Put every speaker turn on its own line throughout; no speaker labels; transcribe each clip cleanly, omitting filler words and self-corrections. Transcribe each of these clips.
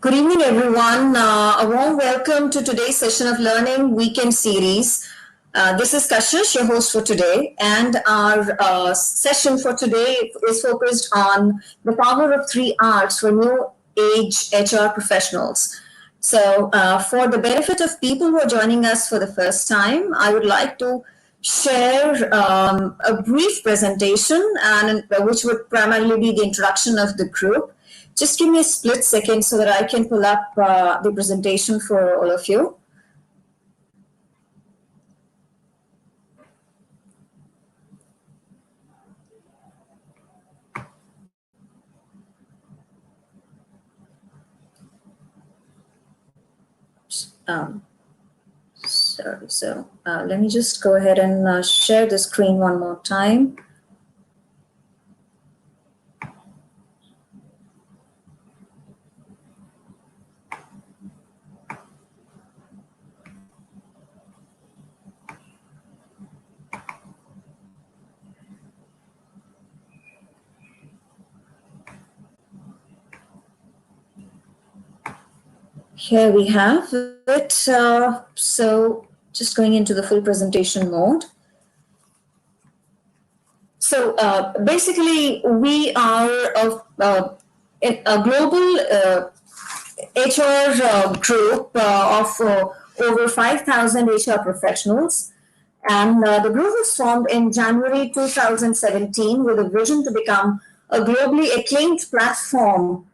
Good evening, everyone. A warm welcome to today's session of Learning Weekend Series. This is Kashish, your host for today, and our session for today is focused on the power of 3 Rs for new age HR professionals. So, for the benefit of people who are joining us for the first time, I would like to share a brief presentation, and which would primarily be the introduction of the group. Just give me a split second so that I can pull up the presentation for all of you. Sorry, so let me just go ahead and share the screen one more time. Here we have it. So just going into the full presentation mode. So basically, we are a global HR group of over 5,000 HR professionals. And the group was formed in January 2017 with a vision to become a globally acclaimed platform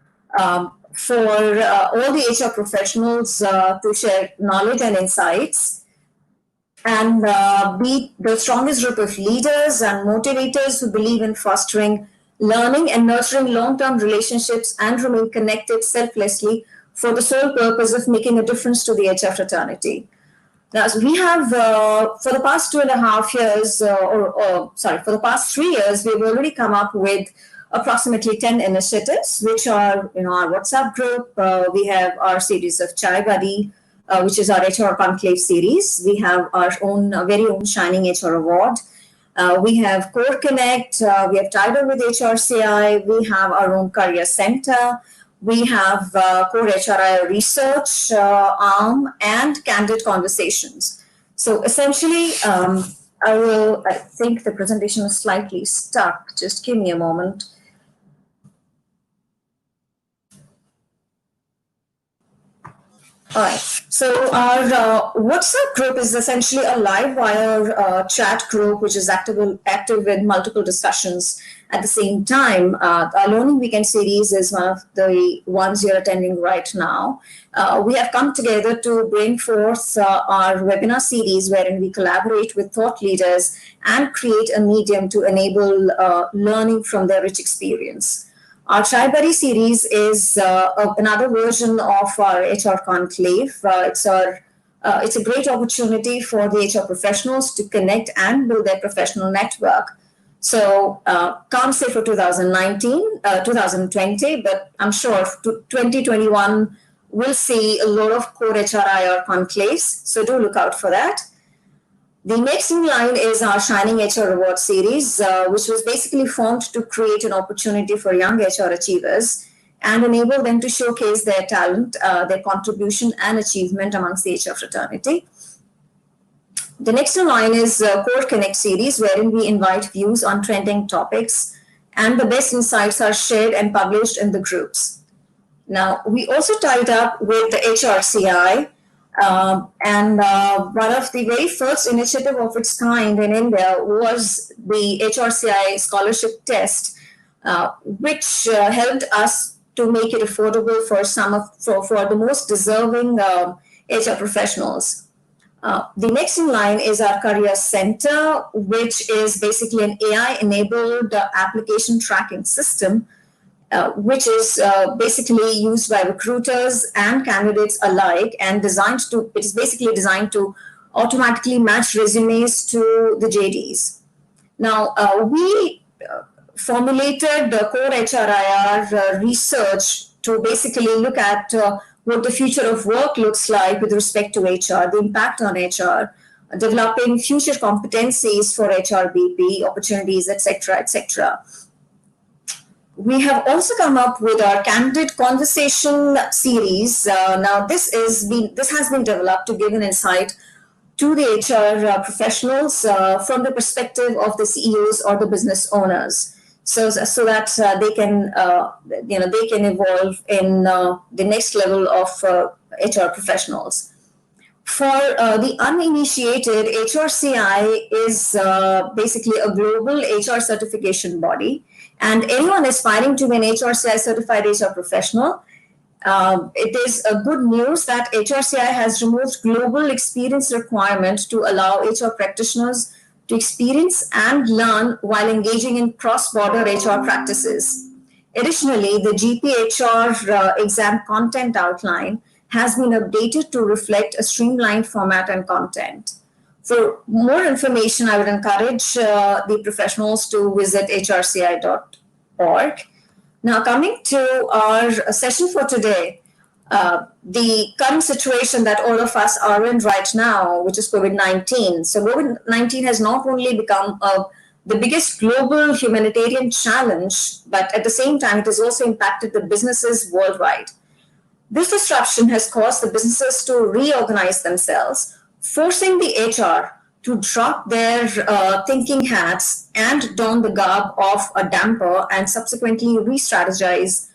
for all the HR professionals to share knowledge and insights and be the strongest group of leaders and motivators who believe in fostering learning and nurturing long-term relationships and remain connected selflessly for the sole purpose of making a difference to the HR fraternity. Now, so we have, for the past 2.5 years, for the past 3 years, we've already come up with approximately 10 initiatives, which are, our WhatsApp group. We have our series of Chai Buddy, which is our HR Conclave series. We have our own, very own Shining HR Award. We have Core Connect. We have Title with HRCI. We have our own Career Center. We have Core HRI Research arm and Candid Conversations. So essentially, I think the presentation is slightly stuck. Just give me a moment. All right. So our WhatsApp group is essentially a live wire chat group, which is active with multiple discussions at the same time. Our Learning Weekend series is one of the ones you're attending right now. We have come together to bring forth our webinar series wherein we collaborate with thought leaders and create a medium to enable learning from their rich experience. Our Chai Buddy series is another version of our HR Conclave. It's a great opportunity for the HR professionals to connect and build their professional network. So can't say for 2020, but I'm sure 2021 will see a lot of core HRIR conclaves. So do look out for that. The next in line is our Shining HR Award series, which was basically formed to create an opportunity for young HR achievers and enable them to showcase their talent, their contribution and achievement amongst the HR fraternity. The next in line is Core Connect series, wherein we invite views on trending topics and the best insights are shared and published in the groups. Now, we also tied up with the HRCI, and one of the very first initiative of its kind in India was the HRCI scholarship test, which helped us to make it affordable for for the most deserving HR professionals. The next in line is our Career Center, which is basically an AI-enabled application tracking system, which is basically used by recruiters and candidates alike, and it is basically designed to automatically match resumes to the JDs. Now, we formulated the core HRIR research to basically look at what the future of work looks like with respect to HR, the impact on HR, developing future competencies for HRBP, opportunities, etc., etc. We have also come up with our candid conversation series. Now, this has been developed to give an insight to the HR professionals from the perspective of the CEOs or the business owners, so that they can evolve in the next level of HR professionals. For the uninitiated, HRCI is basically a global HR certification body, and anyone aspiring to be an HRCI certified HR professional, it is a good news that HRCI has removed global experience requirement to allow HR practitioners to experience and learn while engaging in cross-border HR practices. Additionally, the GPHR exam content outline has been updated to reflect a streamlined format and content. For more information, I would encourage the professionals to visit hrci.org. Now, coming to our session for today, the current situation that all of us are in right now, which is COVID-19. So COVID-19 has not only become the biggest global humanitarian challenge, but at the same time, it has also impacted the businesses worldwide. This disruption has caused the businesses to reorganize themselves, forcing the HR to drop their thinking hats and don the garb of a damper and subsequently re-strategize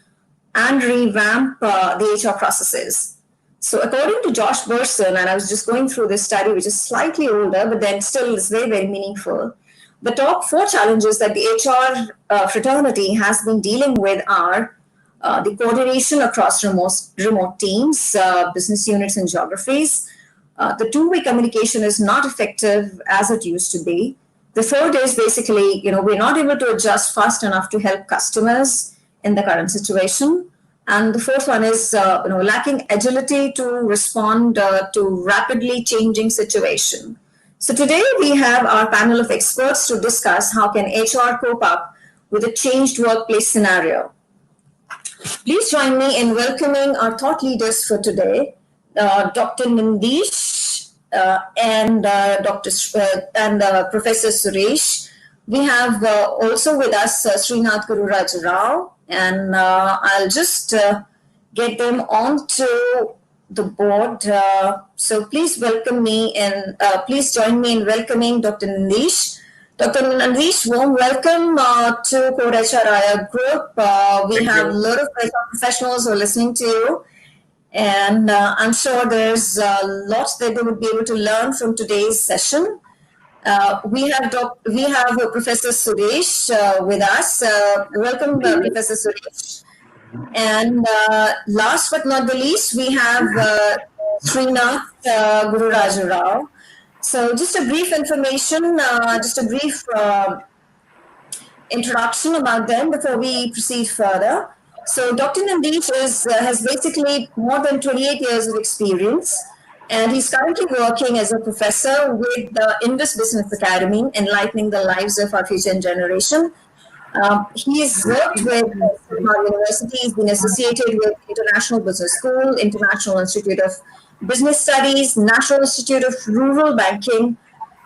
and revamp the HR processes. So according to Josh Bersin, and I was just going through this study, which is slightly older, but then still is very, very meaningful, the top 4 challenges that the HR fraternity has been dealing with are the coordination across remote teams, business units, and geographies. The two-way communication is not effective as it used to be. The third is basically, we're not able to adjust fast enough to help customers in the current situation. And the fourth one is, lacking agility to respond to rapidly changing situation. So today we have our panel of experts to discuss how can HR cope up with a changed workplace scenario. Please join me in welcoming our thought leaders for today, Dr.Nandeesh and Professor Suresh. We have also with us Srinath Gururajarao, and I'll just get them onto the board. So please welcome me and please join me in welcoming Dr. Nandeesh. Dr. Nandeesh, warm welcome to Core HRIR Group. We have a lot of professionals who are listening to you, and I'm sure there's lots that they would be able to learn from today's session. We have Professor Suresh with us. Welcome, Professor Suresh. And last but not the least, we have Srinath Gururajarao. So just a brief information, just a brief introduction about them before we proceed further. So Dr. Nandeesh has basically more than 28 years of experience, and he's currently working as a professor with the Indus Business Academy, enlightening the lives of our future generation. He's worked with university, he's been associated with International Business School, International Institute of Business Studies, National Institute of Rural Banking,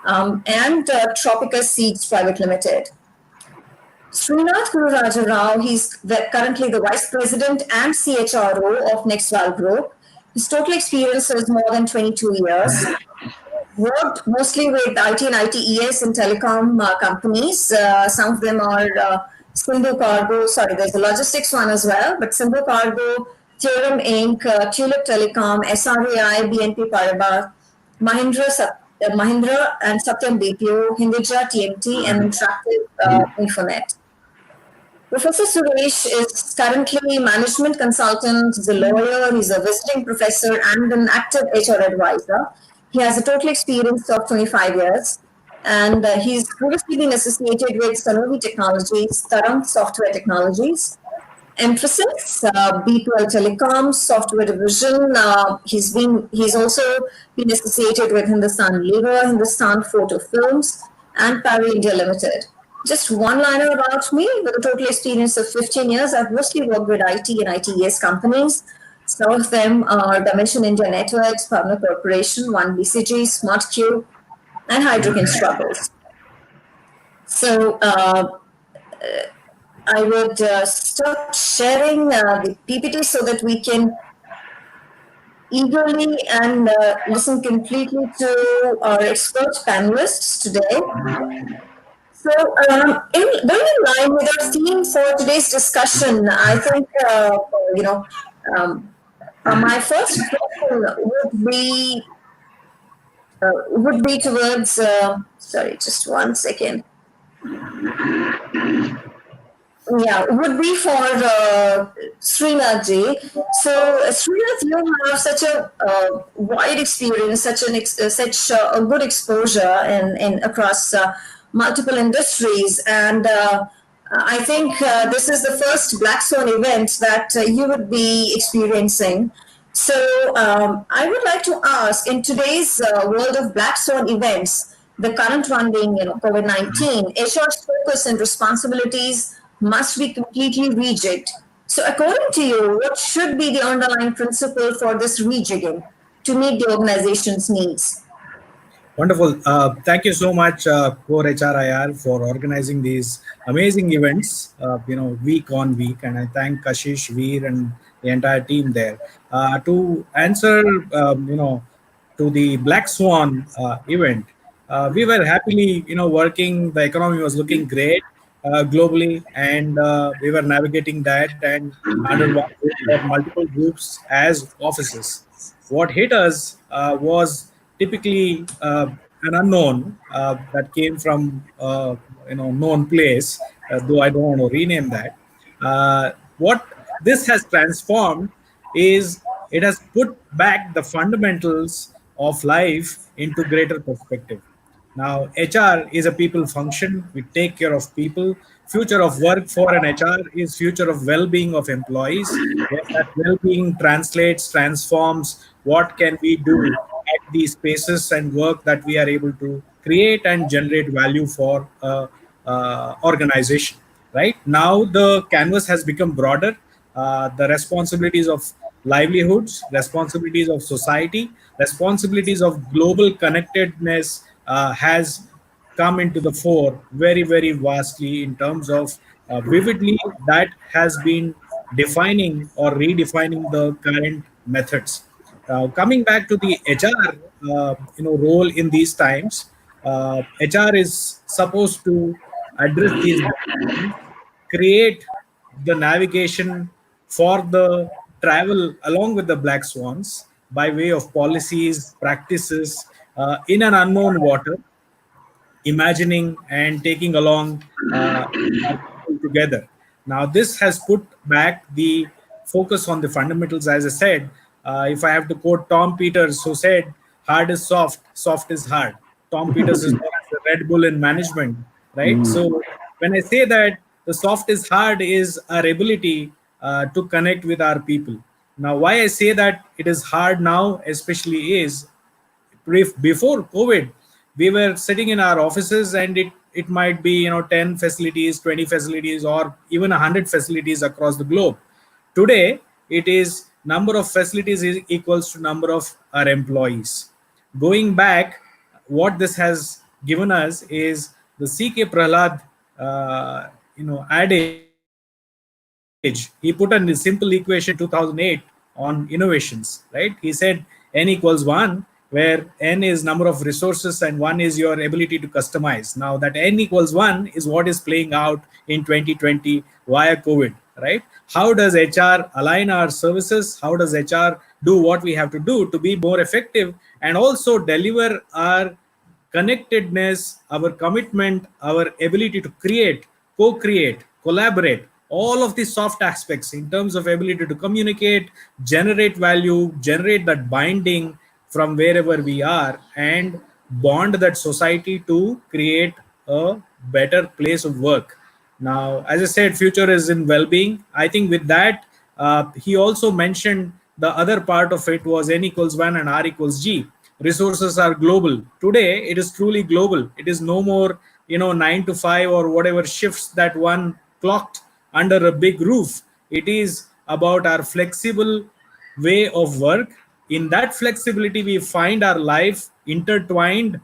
and Tropica Seeds Private Limited. Srinath Gururajarao, he's currently the Vice President and CHRO of Nextval Group. His total experience is more than 22 years. Worked mostly with IT and ITES and telecom companies. Some of them are Sindhu Cargo, there's a logistics one as well, but Sindhu Cargo, Theorem Inc., Tulip Telecom, SRAI, BNP Paribas, Mahindra and Satyam BPO, Hindija TMT, and Interactive Infonet. Professor Suresh is currently management consultant, he's a lawyer, he's a visiting professor, and an active HR advisor. He has a total experience of 25 years, and he's previously been associated with Sanofi Technologies, Tarang Software Technologies, Emphasis, B12 Telecom, Software Division. He's also been associated with Hindustan Lever, Hindustan Photo Films, and Parry India Limited. Just one liner about me, with a total experience of 15 years, I've mostly worked with IT and ITES companies. Some of them are Dimension India Networks, Pavna Corporation, One BCG, SmartQ, and Hydrogen Struggles. So I would start sharing the PPT so that we can eagerly and listen completely to our expert panelists today. So, going in line with our theme for today's discussion, I think, you know, um, my first question would be towards, sorry, just one second. Yeah, would be for Srinath ji. So, Srinath, you have such a wide experience, such a good exposure in across multiple industries, and I think this is the first Black Swan event that you would be experiencing. So, I would like to ask, in today's world of Black Swan events, the current one being COVID-19, HR's focus and responsibilities must be completely rejigged. So, according to you, what should be the underlying principle for this rejigging to meet the organization's needs?
Wonderful. Thank you so much, Core HRIR, for organizing these amazing events, week on week. And I thank Kashish, Veer, and the entire team there. To answer, to the Black Swan event, we were happily, working. The economy was looking great globally, and we were navigating that and under one roof or multiple groups as offices. What hit us was typically an unknown that came from known place, though I don't want to rename that. What this has transformed is it has put back the fundamentals of life into greater perspective. Now, HR is a people function. We take care of people. Future of work for an HR is future of well-being of employees, where that well-being translates, transforms. What can we do at these spaces and work that we are able to create and generate value for organization? Right now, the canvas has become broader. The responsibilities of livelihoods, responsibilities of society, responsibilities of global connectedness has come into the fore very, very vastly in terms of vividly that has been defining or redefining the current methods. Coming back to the HR, role in these times, HR is supposed to address these create the navigation for the travel along with the black swans by way of policies, practices in an unknown water, imagining and taking along our people together. Now, this has put back the focus on the fundamentals. As I said, if I have to quote Tom Peters, who said, "Hard is soft, soft is hard." Tom Peters is known as the Red Bull in management, right? So, when I say that the soft is hard is our ability to connect with our people. Now, why I say that it is hard now, especially, is before COVID, we were sitting in our offices, and it might be 10 facilities, 20 facilities, or even 100 facilities across the globe. Today, it is number of facilities is equals to number of our employees. Going back, what this has given us is the CK Prahlad adage. He put in a simple equation in 2008 on innovations, right? He said n equals 1, where n is number of resources and 1 is your ability to customize. Now, that n equals 1 is what is playing out in 2020 via COVID, right? How does HR align our services? How does HR do what we have to do to be more effective and also deliver our connectedness, our commitment, our ability to create, co-create, collaborate, all of these soft aspects in terms of ability to communicate, generate value, generate that binding from wherever we are, and bond that society to create a better place of work. Now, as I said, future is in well-being. I think with that, he also mentioned the other part of it was n equals 1 and r equals g. Resources are global. Today, it is truly global. It is no more, 9 to 5 or whatever shifts that one clocked under a big roof. It is about our flexible way of work. In that flexibility, we find our life intertwined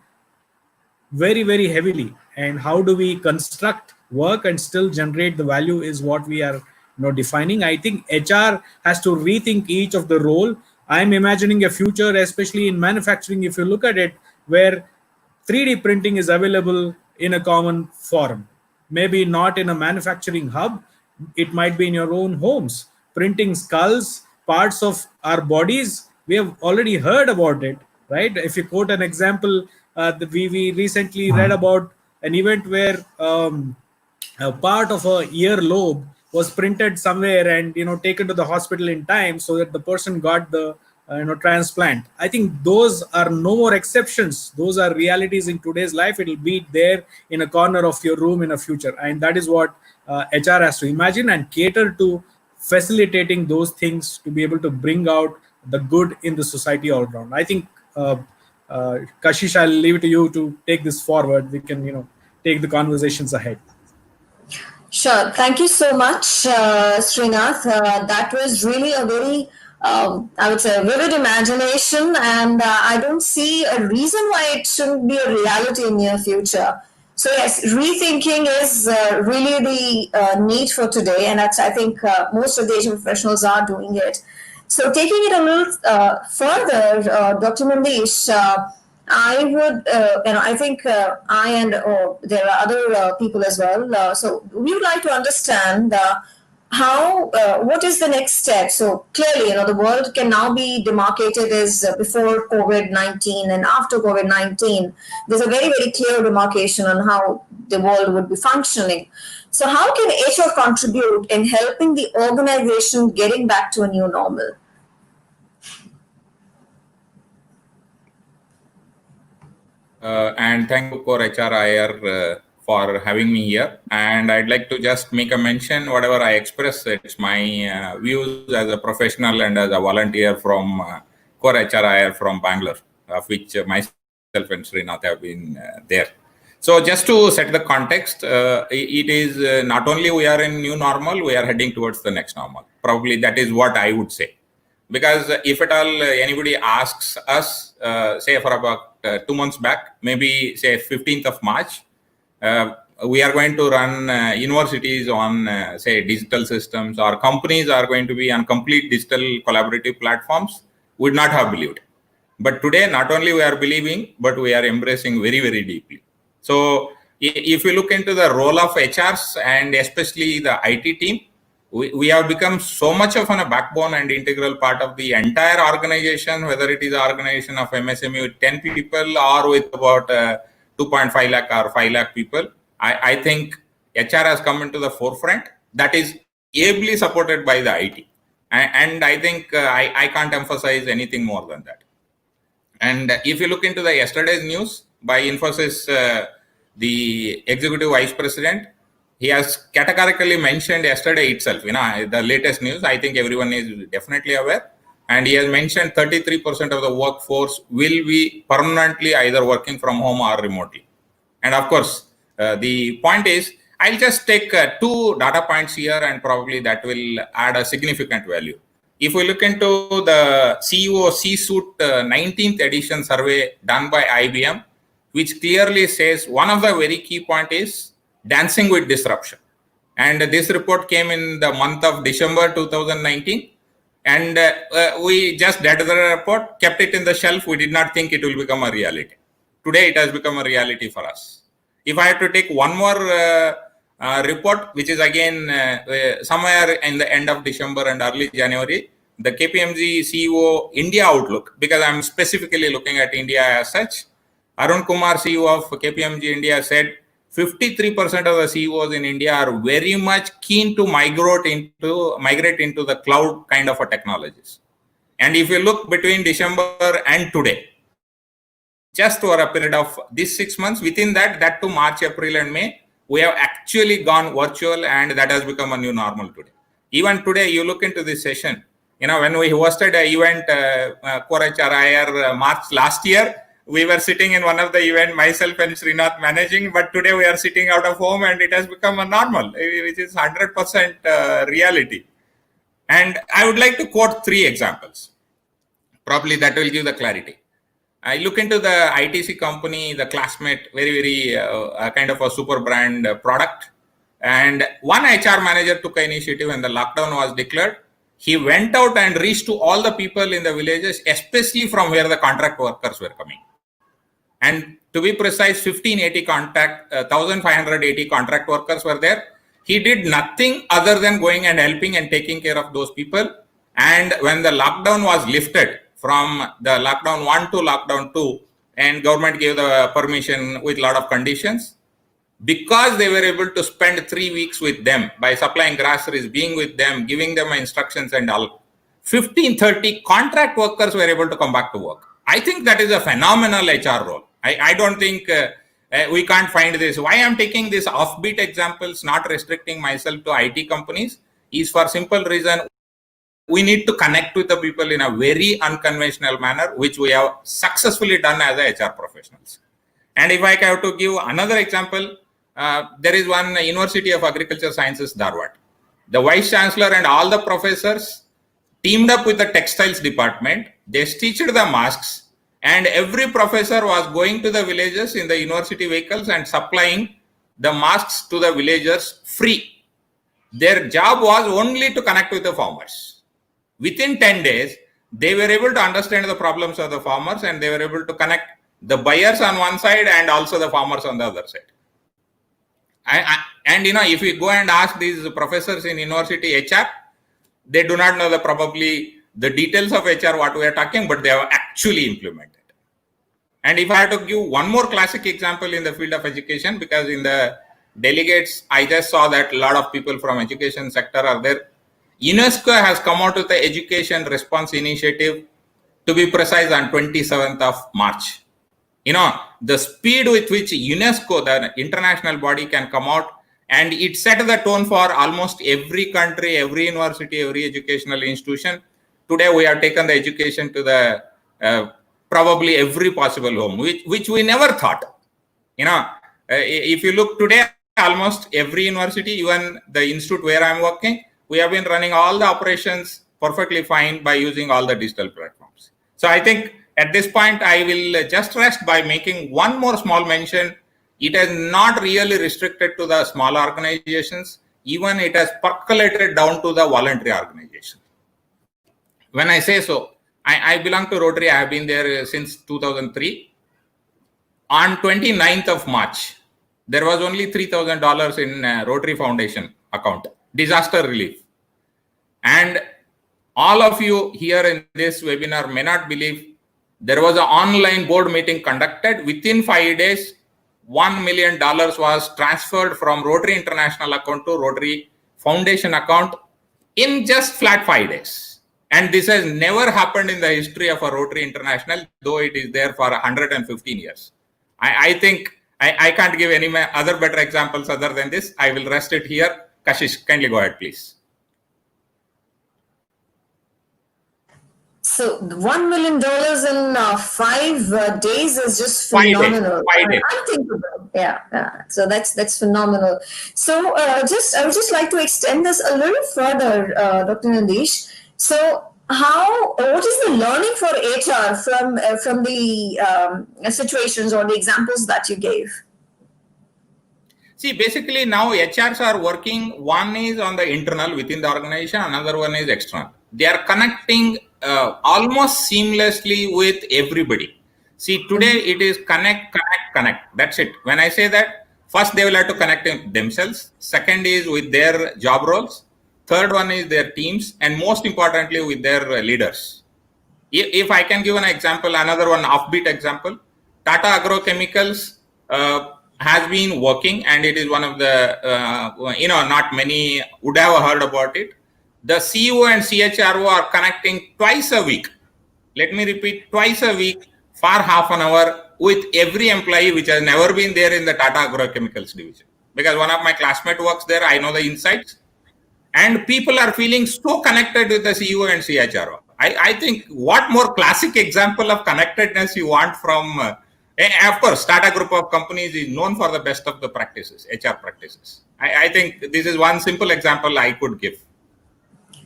very, very heavily. And how do we construct work and still generate the value is what we are defining. I think HR has to rethink each of the role. I'm imagining a future, especially in manufacturing, if you look at it, where 3D printing is available in a common forum. Maybe not in a manufacturing hub, it might be in your own homes. Printing skulls, parts of our bodies, we have already heard about it, right? If you quote an example, we recently read about an event where a part of a earlobe was printed somewhere and taken to the hospital in time so that the person got the transplant. I think those are no more exceptions, those are realities in today's life. It will be there in a corner of your room in a future, and that is what HR has to imagine and cater to, facilitating those things to be able to bring out the good in the society all around. I think Kashish, I'll leave it to you to take this forward. We can take the conversations ahead.
Sure. Thank you so much, Srinath. That was really a very, I would say, a vivid imagination, and I don't see a reason why it shouldn't be a reality in near future. So yes, rethinking is really the need for today, and that's, I think, most of the Asian professionals are doing it. So taking it a little further, Dr. Nandeesh, I would, I think I and there are other people as well. So we would like to understand how, what is the next step? So clearly, the world can now be demarcated as before COVID-19 and after COVID-19. There's a very, very clear demarcation on how the world would be functioning. So how can HR contribute in helping the organization getting back to a new normal?
And thank you, Core HRIR, for having me here. And I'd like to just make a mention, whatever I express, it's my views as a professional and as a volunteer from Core HRIR from Bangalore, of which myself and Srinath have been there. So just to set the context, it is not only we are in new normal, we are heading towards the next normal. Probably that is what I would say. Because if at all anybody asks us, say for about 2 months back, maybe say 15th of March, we are going to run universities on say digital systems, or companies are going to be on complete digital collaborative platforms, would not have believed. But today, not only we are believing, but we are embracing very, very deeply. So if you look into the role of HRs and especially the IT team, we have become so much of a backbone and integral part of the entire organization, whether it is an organization of MSME with 10 people or with about 2.5 lakh or 5 lakh people. I think HR has come into the forefront. That is ably supported by the IT. And I think I can't emphasize anything more than that. And if you look into the yesterday's news by Infosys, the executive vice president, he has categorically mentioned yesterday itself, the latest news, I think everyone is definitely aware. And he has mentioned 33% of the workforce will be permanently either working from home or remotely. And of course, the point is, I'll just take 2 data points here and probably that will add a significant value. If we look into the CEO C-Suite 19th edition survey done by IBM, which clearly says one of the very key point is dancing with disruption. And this report came in the month of December 2019. And we just did the report, kept it in the shelf. We did not think it will become a reality. Today, it has become a reality for us. If I have to take one more report, which is again somewhere in the end of December and early January, the KPMG CEO India Outlook, because I'm specifically looking at India as such, Arun Kumar, CEO of KPMG India, said 53% of the CEOs in India are very much keen to migrate into the cloud kind of a technologies. And if you look between December and today, just over a period of these 6 months, within that to March, April, and May, we have actually gone virtual, and that has become a new normal today. Even today, you look into this session, when we hosted an event, Core HRIR March last year, we were sitting in one of the event, myself and Srinath managing, but today we are sitting out of home and it has become a normal, which is 100% reality. And I would like to quote 3 examples. Probably that will give the clarity. I look into the ITC company, the Classmate, very, very kind of a super brand product. And one HR manager took an initiative when the lockdown was declared. He went out and reached to all the people in the villages, especially from where the contract workers were coming. And to be precise, 1,580 contract workers were there. He did nothing other than going and helping and taking care of those people. And when the lockdown was lifted from the lockdown 1 to lockdown 2, and government gave the permission with a lot of conditions, because they were able to spend 3 weeks with them by supplying groceries, being with them, giving them instructions and all, 15-30 contract workers were able to come back to work. I think that is a phenomenal HR role. I don't think we can't find this. Why I'm taking these offbeat examples, not restricting myself to IT companies, is for simple reason. We need to connect with the people in a very unconventional manner, which we have successfully done as a HR professionals. And if I have to give another example, there is one University of Agriculture Sciences, Dharwad. The Vice Chancellor and all the professors teamed up with the textiles department. They stitched the masks, and every professor was going to the villages in the university vehicles and supplying the masks to the villagers free. Their job was only to connect with the farmers. Within 10 days, they were able to understand the problems of the farmers, and they were able to connect the buyers on one side and also the farmers on the other side. And if you go and ask these professors in university HR, they do not know probably the details of HR, what we are talking, but they have actually implemented. And if I have to give one more classic example in the field of education, because in the delegates, I just saw that a lot of people from education sector are there. UNESCO has come out with the Education Response Initiative, to be precise, on 27th of March. The speed with which UNESCO, the international body, can come out, and it set the tone for almost every country, every university, every educational institution. Today, we have taken the education to the probably every possible home, which we never thought. If you look today, almost every university, even the institute where I'm working, we have been running all the operations perfectly fine by using all the digital platforms. So I think at this point, I will just rest by making one more small mention. It is not really restricted to the small organizations. Even it has percolated down to the voluntary organization. When I say so, I belong to Rotary. I have been there since 2003. On 29th of March, there was only $3,000 in Rotary Foundation account, disaster relief. And all of you here in this webinar may not believe, there was an online board meeting conducted. Within 5 days, $1 million was transferred from Rotary International account to Rotary Foundation account in just flat 5 days. And this has never happened in the history of a Rotary International, though it is there for 115 years. I think I can't give any other better examples other than this. I will rest it here. Kashish, kindly go ahead, please.
So $1 million in 5 days is just phenomenal.
5 days.
Unthinkable. Yeah. So that's phenomenal. So I would just like to extend this a little further, Dr. Nandeesh. So what is the learning for HR from the situations or the examples that you gave?
See, basically now HRs are working. One is on the internal within the organization, another one is external. They are connecting almost seamlessly with everybody. See, today it is connect. That's it. When I say that, first they will have to connect themselves. Second is with their job roles. Third one is their teams, and most importantly with their leaders. If I can give an example, another one offbeat example, Tata Agrochemicals has been working, and it is one of the, not many would have heard about it. The CEO and CHRO are connecting twice a week. Let me repeat, twice a week for half an hour with every employee, which has never been there in the Tata Agrochemicals division. Because one of my classmates works there, I know the insights. And people are feeling so connected with the CEO and CHRO. I think what more classic example of connectedness you want from, of course, Tata Group of companies is known for the best of the practices, HR practices. I think this is one simple example I could give.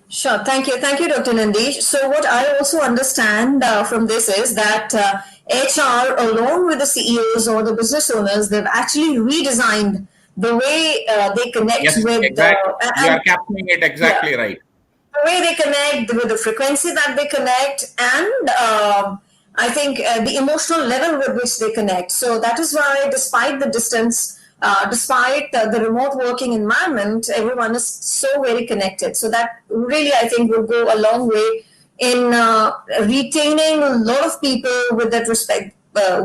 Sure. Thank you, Dr. Nandeesh. So what I also understand from this is that HR, along with the CEOs or the business owners, they've actually redesigned the way they connect
Yes,
with
exactly. You
and
are capturing it exactly
yeah,
right.
the way they connect, with the frequency that they connect, and I think the emotional level with which they connect. So that is why, despite the distance, despite the remote working environment, everyone is so very connected. So that really, I think, will go a long way in retaining a lot of people with that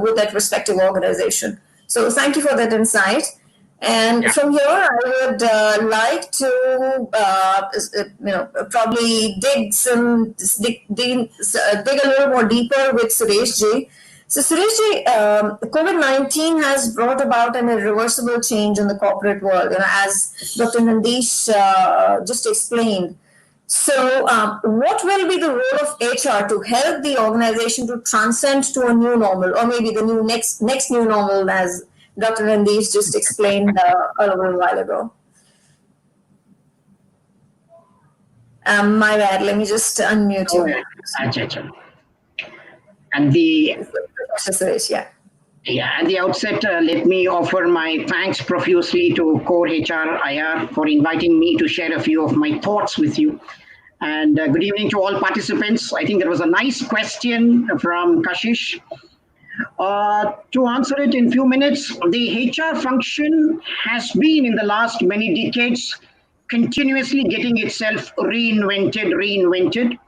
with that respective organization. So thank you for that insight. And
Yeah.
from here, I would like to, probably dig a little more deeper with Suresh Ji. So, Suresh Ji, COVID-19 has brought about an irreversible change in the corporate world, as Dr. Nandeesh just explained. So, what will be the role of HR to help the organization to transcend to a new normal, or maybe the new next new normal, as Dr. Nandeesh just explained a little while ago? My bad. Let me just unmute
Oh,
you.
yeah. Acha, acha. And the
Professor Suresh, yeah.
Yeah, at the outset, let me offer my thanks profusely to Core HR IR for inviting me to share a few of my thoughts with you. And good evening to all participants. I think there was a nice question from Kashish. To answer it in few minutes, the HR function has been in the last many decades continuously getting itself reinvented.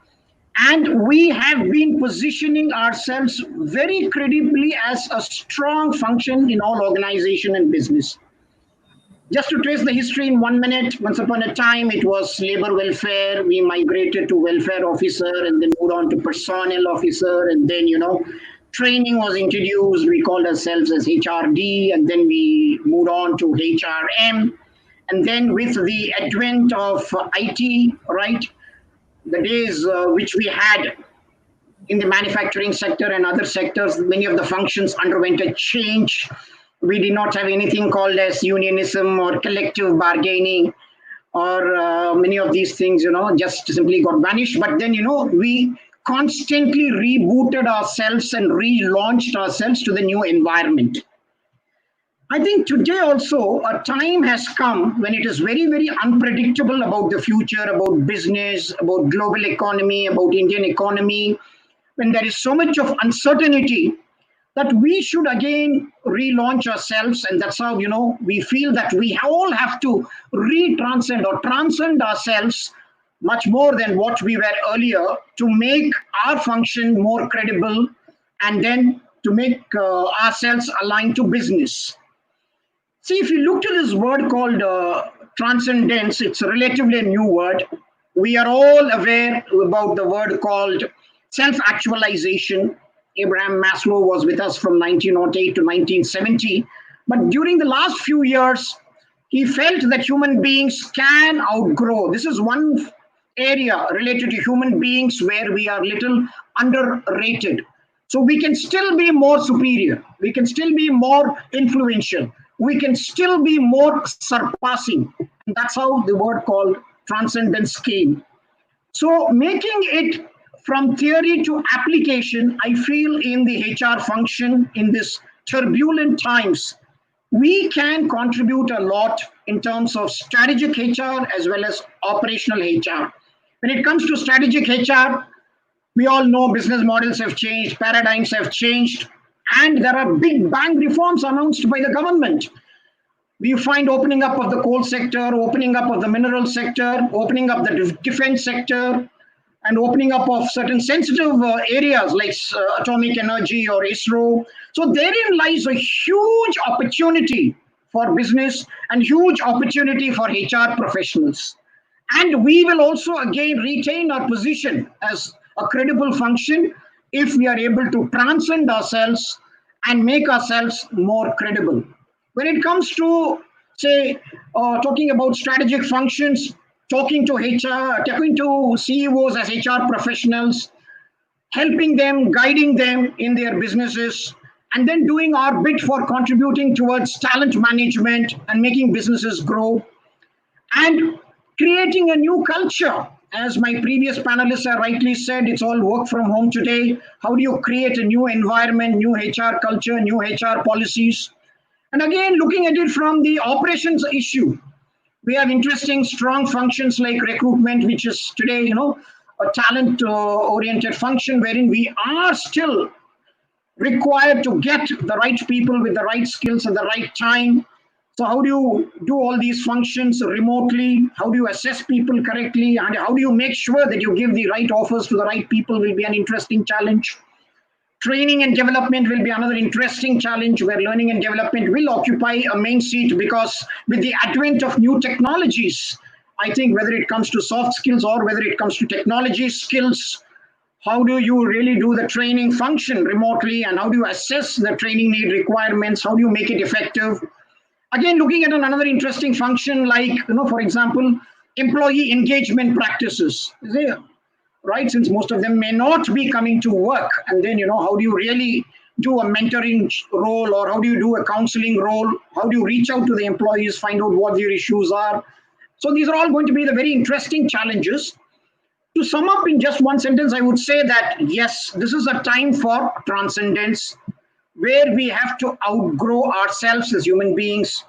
And we have been positioning ourselves very credibly as a strong function in all organization and business. Just to trace the history in 1 minute, once upon a time, it was labor welfare. We migrated to welfare officer and then moved on to personnel officer. And then, training was introduced. We called ourselves as HRD, and then we moved on to HRM. And then with the advent of IT, right, the days which we had in the manufacturing sector and other sectors, many of the functions underwent a change. We did not have anything called as unionism or collective bargaining or many of these things, just simply got vanished. But then, we constantly rebooted ourselves and relaunched ourselves to the new environment. I think today also a time has come when it is very, very unpredictable about the future, about business, about global economy, about Indian economy, when there is so much of uncertainty that we should again relaunch ourselves. And that's how, we feel that we all have to retranscend or transcend ourselves much more than what we were earlier to make our function more credible and then to make ourselves aligned to business. See, if you look to this word called transcendence, it's relatively a new word. We are all aware about the word called self-actualization. Abraham Maslow was with us from 1908 to 1970. But during the last few years, he felt that human beings can outgrow. This is one area related to human beings where we are little underrated. So we can still be more superior. We can still be more influential. We can still be more surpassing. And that's how the word called transcendence came. So making it from theory to application, I feel in the HR function in this turbulent times, we can contribute a lot in terms of strategic HR as well as operational HR. When it comes to strategic HR, we all know business models have changed, paradigms have changed, and there are big bang reforms announced by the government. We find opening up of the coal sector, opening up of the mineral sector, opening up the defense sector, and opening up of certain sensitive areas like atomic energy or ISRO. So therein lies a huge opportunity for business and huge opportunity for HR professionals. And we will also again retain our position as a credible function if we are able to transcend ourselves and make ourselves more credible. When it comes to, say, talking about strategic functions, talking to HR, talking to CEOs as HR professionals, helping them, guiding them in their businesses, and then doing our bit for contributing towards talent management and making businesses grow, and creating a new culture. As my previous panelists have rightly said, it's all work from home today. How do you create a new environment, new HR culture, new HR policies? And again, looking at it from the operations issue, we have interesting, strong functions like recruitment, which is today, a talent oriented function wherein we are still required to get the right people with the right skills at the right time. So how do you do all these functions remotely? How do you assess people correctly? And how do you make sure that you give the right offers to the right people will be an interesting challenge. Training and development will be another interesting challenge where learning and development will occupy a main seat, because with the advent of new technologies, I think whether it comes to soft skills or whether it comes to technology skills, how do you really do the training function remotely, and how do you assess the training need requirements? How do you make it effective? Again, looking at another interesting function like, for example, employee engagement practices. Right, since most of them may not be coming to work, and then how do you really do a mentoring role, or how do you do a counseling role? How do you reach out to the employees, find out what their issues are? So these are all going to be the very interesting challenges. To sum up in just one sentence, I would say that yes, this is a time for transcendence, where we have to outgrow ourselves as human beings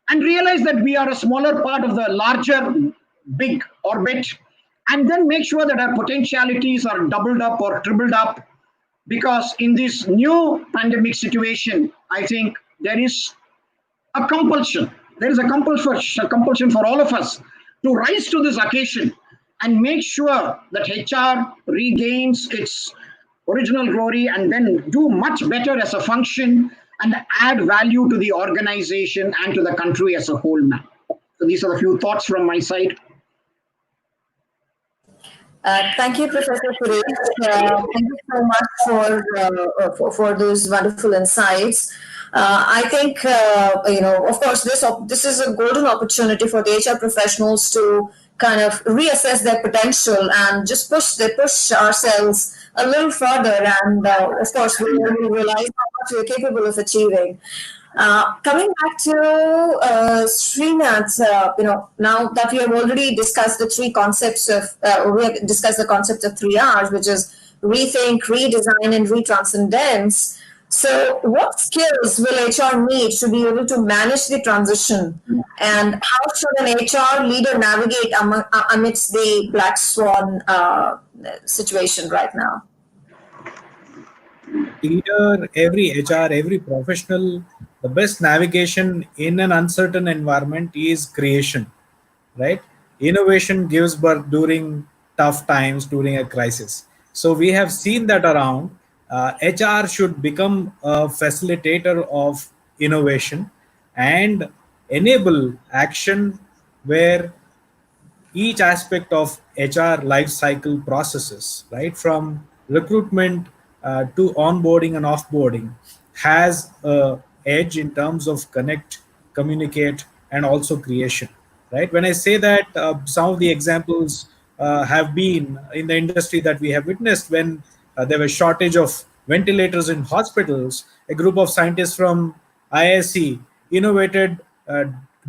and realize that we are a smaller part of the larger big orbit, and then make sure that our potentialities are doubled up or tripled up, because in this new pandemic situation, I think there is a compulsion. There is a compulsion for all of us to rise to this occasion and make sure that HR regains its original glory and then do much better as a function and add value to the organization and to the country as a whole now. So these are a few thoughts from my side.
Thank you, Professor Suresh. Thank you so much for those wonderful insights. I think of course, this is a golden opportunity for the HR professionals to kind of reassess their potential and just push ourselves a little further. And of course, we realize how much we're capable of achieving. Coming back to Srinath, now that we have already discussed the three concepts we have discussed the concept of 3 R's, which is rethink, redesign, and retranscendence. So, what skills will HR need to be able to manage the transition, and how should an HR leader navigate amidst the black swan situation right now?
Leader, every HR, every professional, the best navigation in an uncertain environment is creation, right? Innovation gives birth during tough times, during a crisis. So we have seen that around. HR should become a facilitator of innovation and enable action where each aspect of HR life cycle processes, right, from recruitment to onboarding and offboarding, has a edge in terms of connect, communicate, and also creation, right? When I say that, some of the examples have been in the industry that we have witnessed when there was shortage of ventilators in hospitals. A group of scientists from IISc innovated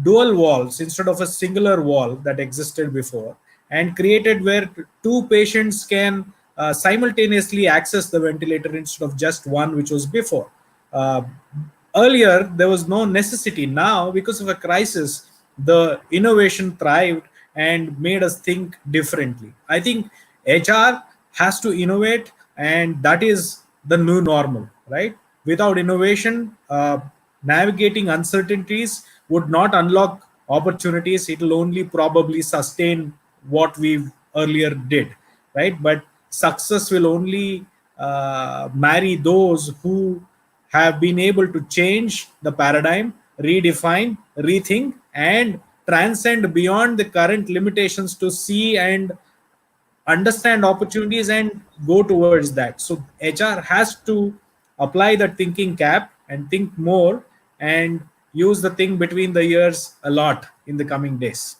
dual walls instead of a singular wall that existed before, and created where two patients can simultaneously access the ventilator instead of just one, which was before. Uh, Earlier, there was no necessity. Now, because of a crisis, the innovation thrived and made us think differently. I think HR has to innovate, and that is the new normal, right? Without innovation, navigating uncertainties would not unlock opportunities. It will only probably sustain what we earlier did, right? But success will only marry those who have been able to change the paradigm, redefine, rethink, and transcend beyond the current limitations to see and understand opportunities and go towards that. So HR has to apply that thinking cap and think more and use the thing between the ears a lot in the coming days.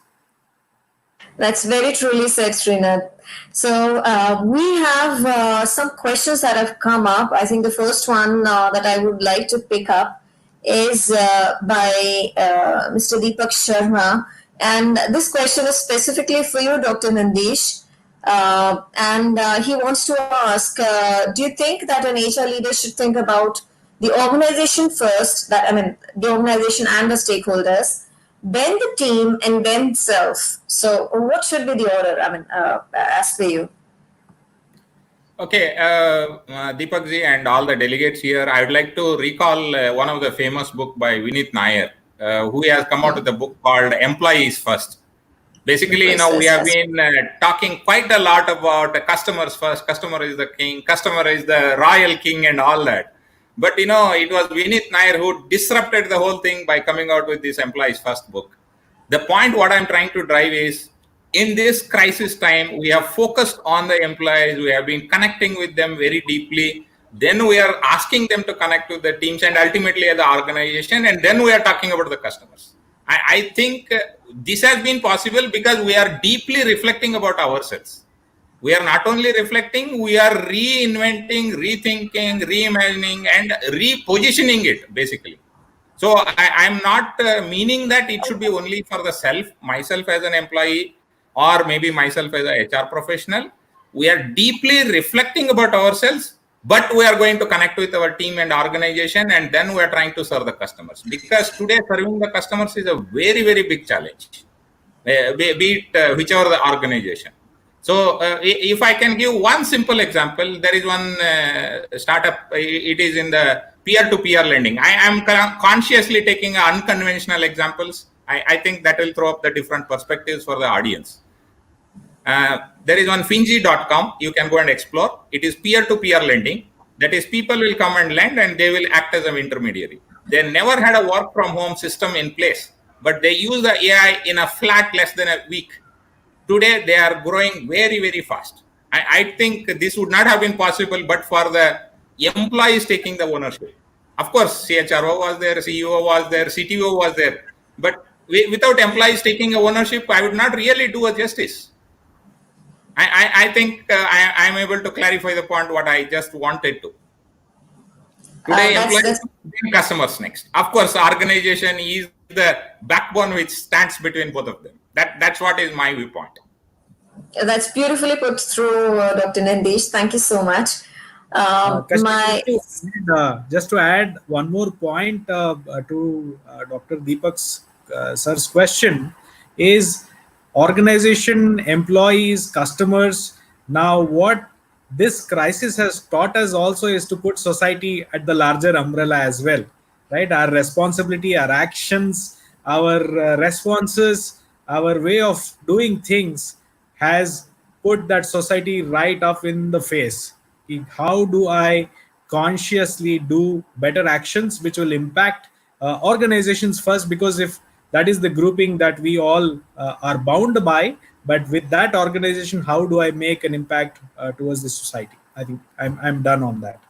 That's very truly said, Srinath. So we have some questions that have come up. I think the first one that I would like to pick up is by Mr. Deepak Sharma. And this question is specifically for you, Dr. Nandeesh. And he wants to ask, do you think that an HR leader should think about the organization first, the organization and the stakeholders, then the team, and then self. So what should be the order, as for you?
Okay, Deepak ji and all the delegates here, I would like to recall one of the famous book by Vinit Nair, who has come out with a book called Employees First. Basically, we have been talking quite a lot about customers first. Customer is the king. Customer is the royal king, and all that. But it was Vinit Nair who disrupted the whole thing by coming out with this Employees First book. The point what I'm trying to drive is, in this crisis time, we have focused on the employees. We have been connecting with them very deeply. Then we are asking them to connect with the teams and ultimately the organization. And then we are talking about the customers. I think this has been possible because we are deeply reflecting about ourselves. We are not only reflecting, we are reinventing, rethinking, reimagining, and repositioning it, basically. So I'm not meaning that it should be only for the self, myself as an employee, or maybe myself as a HR professional. We are deeply reflecting about ourselves, but we are going to connect with our team and organization, and then we are trying to serve the customers. Because today serving the customers is a very, very big challenge, be it whichever the organization. So if I can give one simple example, there is one startup, it is in the peer-to-peer lending. I am consciously taking unconventional examples. I think that will throw up the different perspectives for the audience. There is one finji.com, you can go and explore. It is peer-to-peer lending. That is, people will come and lend and they will act as an intermediary. They never had a work from home system in place, but they use the AI in a flat less than a week. Today, they are growing very, very fast. I think this would not have been possible but for the employees taking the ownership. Of course, CHRO was there, CEO was there, CTO was there. But without employees taking ownership, I would not really do a justice. I think I'm able to clarify the point what I just wanted to. Today, employees, then customers next. Of course, organization is the backbone which stands between both of them. That's what is my viewpoint.
That's beautifully put through, Dr. Nandeesh. Thank you so much.
Just to add one more point to Dr. Deepak's sir's question is organization, employees, customers. Now, what this crisis has taught us also is to put society at the larger umbrella as well, right? Our responsibility, our actions, our responses, our way of doing things has put that society right up in the face. How do I consciously do better actions which will impact organizations first? Because if that is the grouping that we all are bound by, but with that organization, how do I make an impact towards the society? I think I'm done on that.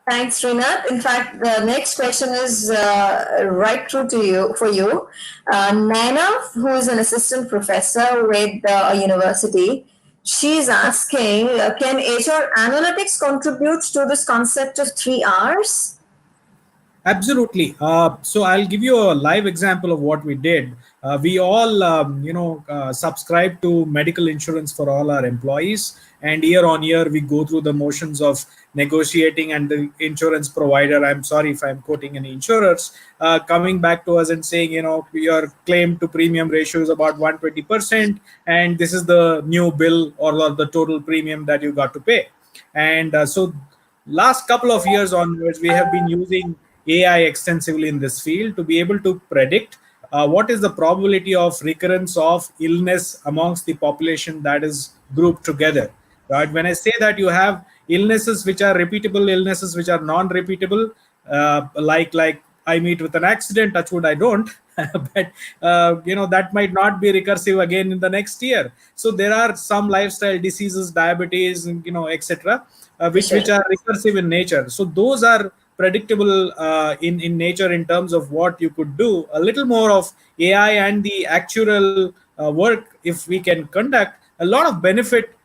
Thanks, Srinath. In fact, the next question is right through to you for you. Naina, who is an assistant professor with a university, she's asking, can HR analytics contribute to this concept of 3 Rs?
Absolutely. So I'll give you a live example of what we did. We all, subscribe to medical insurance for all our employees, and year on year we go through the motions of negotiating, and the insurance provider, I'm sorry if I'm quoting any insurers, coming back to us and saying, your claim to premium ratio is about 120%, and this is the new bill or the total premium that you got to pay. And so last couple of years onwards, we have been using AI extensively in this field to be able to predict what is the probability of recurrence of illness amongst the population that is grouped together. Right? When I say that you have illnesses which are repeatable, illnesses which are non-repeatable, like I meet with an accident, touch wood I don't, but that might not be recursive again in the next year. So there are some lifestyle diseases, diabetes, etc., which are recursive in nature. So those are predictable in nature in terms of what you could do. A little more of AI and the actual work, if we can conduct, a lot of benefit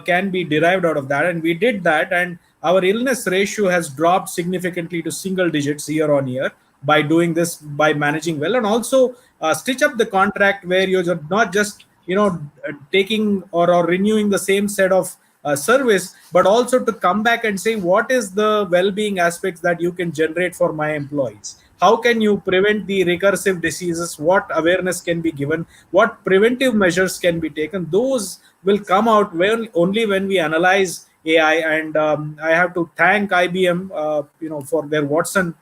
can be derived out of that. And we did that, and our illness ratio has dropped significantly to single digits year on year by doing this, by managing well. And also stitch up the contract where you're not just taking or renewing the same set of service, but also to come back and say what is the well-being aspects that you can generate for my employees. How can you prevent the recursive diseases? What awareness can be given? What preventive measures can be taken? Those will come out only when we analyze AI. And I have to thank IBM, for their Watson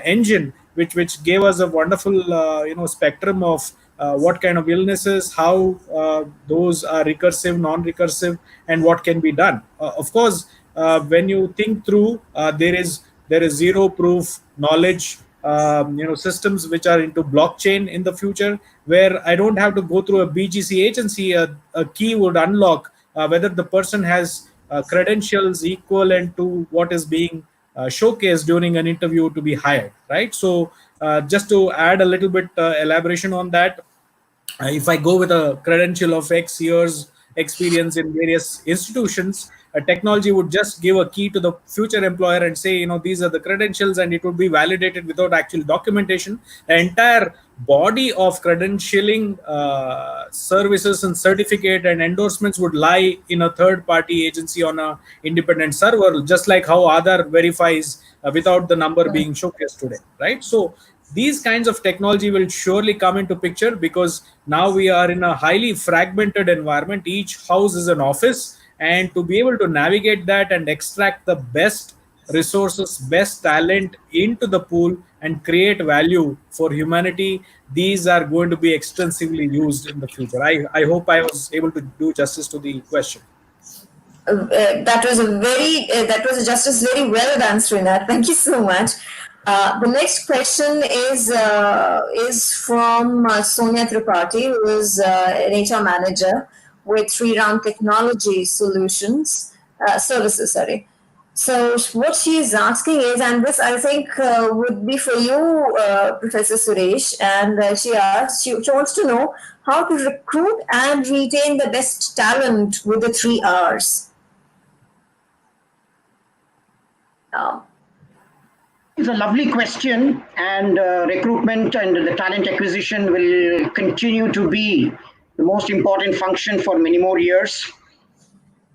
engine, which gave us a wonderful spectrum of what kind of illnesses, how those are recursive, non-recursive, and what can be done. Of course, when you think through, there is zero proof knowledge, systems which are into blockchain in the future, where I don't have to go through a BGC agency. A key would unlock whether the person has credentials equivalent to what is being showcased during an interview to be hired, right? So just to add a little bit elaboration on that, if I go with a credential of X years experience in various institutions, a technology would just give a key to the future employer and say, these are the credentials, and it would be validated without actual documentation. The entire body of credentialing services and certificate and endorsements would lie in a third party agency on a independent server, just like how Aadhaar verifies without the number being showcased today, right? So these kinds of technology will surely come into picture, because now we are in a highly fragmented environment. Each house is an office, and to be able to navigate that and extract the best resources, best talent into the pool and create value for humanity, these are going to be extensively used in the future. I hope I was able to do justice to the question.
That was a justice very well done, Srinath. Thank you so much. The next question is from Sonia Tripathi, who is an HR manager with Three Round Technology Solutions Services. Sorry. So what she is asking is, and this I think would be for you, Professor Suresh, and she wants to know how to recruit and retain the best talent with the 3 Rs.
It's a lovely question, and recruitment and the talent acquisition will continue to be the most important function for many more years.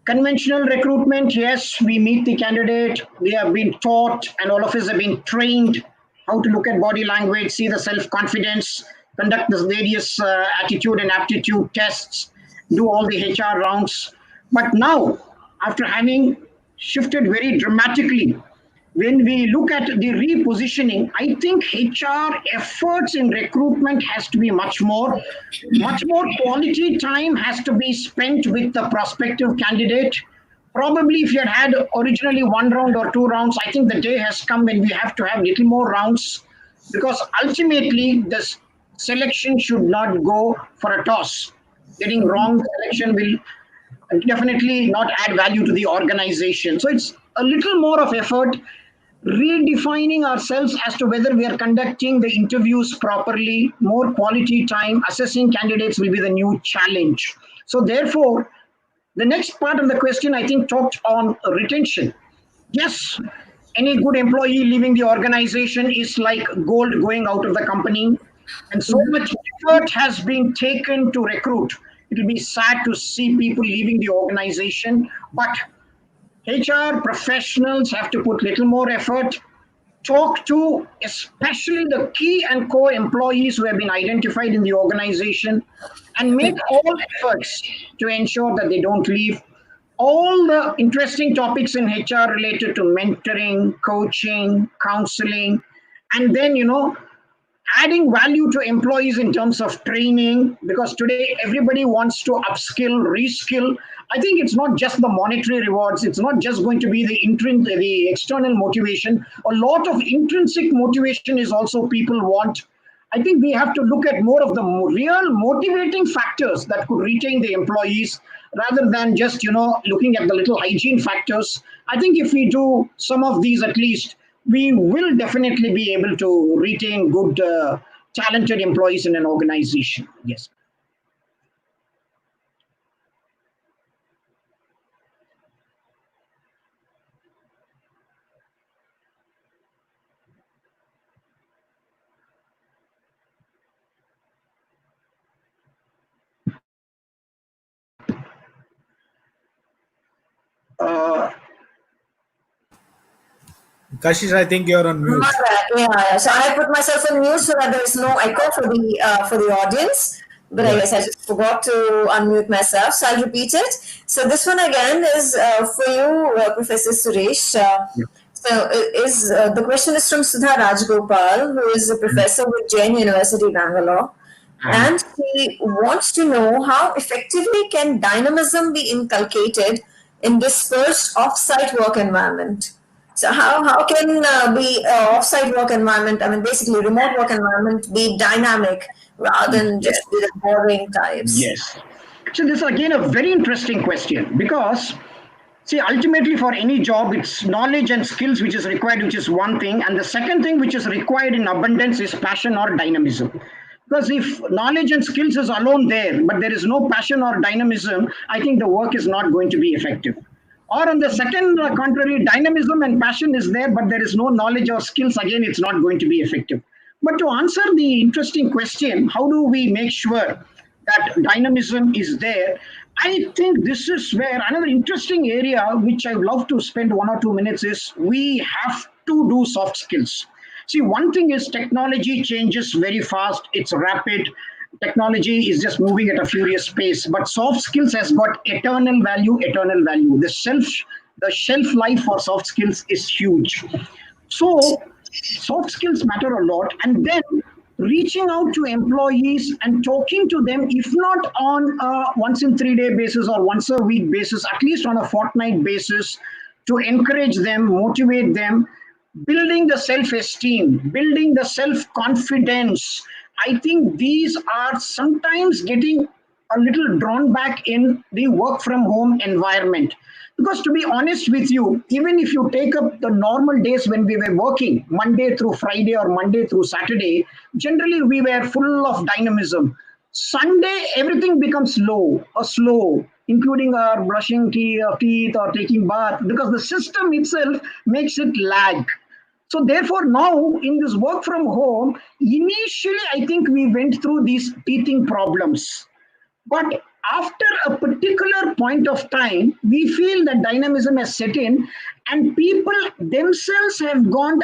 Conventional recruitment, yes, we meet the candidate, we have been taught, and all of us have been trained how to look at body language, see the self confidence, conduct the various attitude and aptitude tests, do all the HR rounds. But now, after having shifted very dramatically, when we look at the repositioning, I think HR efforts in recruitment has to be much more quality time has to be spent with the prospective candidate. Probably if you had originally 1 round or 2 rounds, I think the day has come when we have to have little more rounds, because ultimately this selection should not go for a toss. Getting wrong selection will definitely not add value to the organization. So it's a little more of effort redefining ourselves as to whether we are conducting the interviews properly, more quality time, assessing candidates will be the new challenge. So, therefore, the next part of the question I think talked on retention. Yes, any good employee leaving the organization is like gold going out of the company, and so much effort has been taken to recruit. It will be sad to see people leaving the organization, but HR professionals have to put little more effort, talk to especially the key and core employees who have been identified in the organization, and make all efforts to ensure that they don't leave. All the interesting topics in HR related to mentoring, coaching, counseling, and then, adding value to employees in terms of training, because today everybody wants to upskill, reskill. I think it's not just the monetary rewards, it's not just going to be the external motivation. A lot of intrinsic motivation is also people want. I think we have to look at more of the real motivating factors that could retain the employees, rather than just looking at the little hygiene factors. I think if we do some of these at least, we will definitely be able to retain good, talented employees in an organization. Yes.
Kashish, I think you're on mute.
Yeah. So I put myself on mute so that there is no echo for the audience. But I guess I just forgot to unmute myself, so I'll repeat it. So this one again is for you, Professor Suresh. The question is from Sudha Rajgopal, who is a professor with Jain University, Bangalore, and she wants to know how effectively can dynamism be inculcated in dispersed off-site work environment. So how can be off-site work environment, I mean basically remote work environment, be dynamic rather than just be the boring types?
Yes. So this is again a very interesting question, because see, ultimately for any job, it's knowledge and skills which is required, which is one thing. And the second thing which is required in abundance is passion or dynamism. Because if knowledge and skills is alone there, but there is no passion or dynamism, I think the work is not going to be effective. Or on the second contrary, dynamism and passion is there, but there is no knowledge or skills, again, it's not going to be effective. But to answer the interesting question, how do we make sure that dynamism is there? I think this is where another interesting area, which I would love to spend 1 or 2 minutes, is we have to do soft skills. See, one thing is technology changes very fast. It's rapid. Technology is just moving at a furious pace, but soft skills has got eternal value, eternal value. The shelf life for soft skills is huge. So soft skills matter a lot. And then reaching out to employees and talking to them, if not on a once in 3 day basis or once a week basis, at least on a fortnight basis, to encourage them, motivate them, building the self-esteem, building the self-confidence. I think these are sometimes getting a little drawn back in the work from home environment. Because to be honest with you, even if you take up the normal days when we were working, Monday through Friday or Monday through Saturday, generally we were full of dynamism. Sunday, everything becomes slow, including our brushing teeth or taking bath, because the system itself makes it lag. So therefore, now in this work from home, initially, I think we went through these teething problems. But after a particular point of time, we feel that dynamism has set in and people themselves have got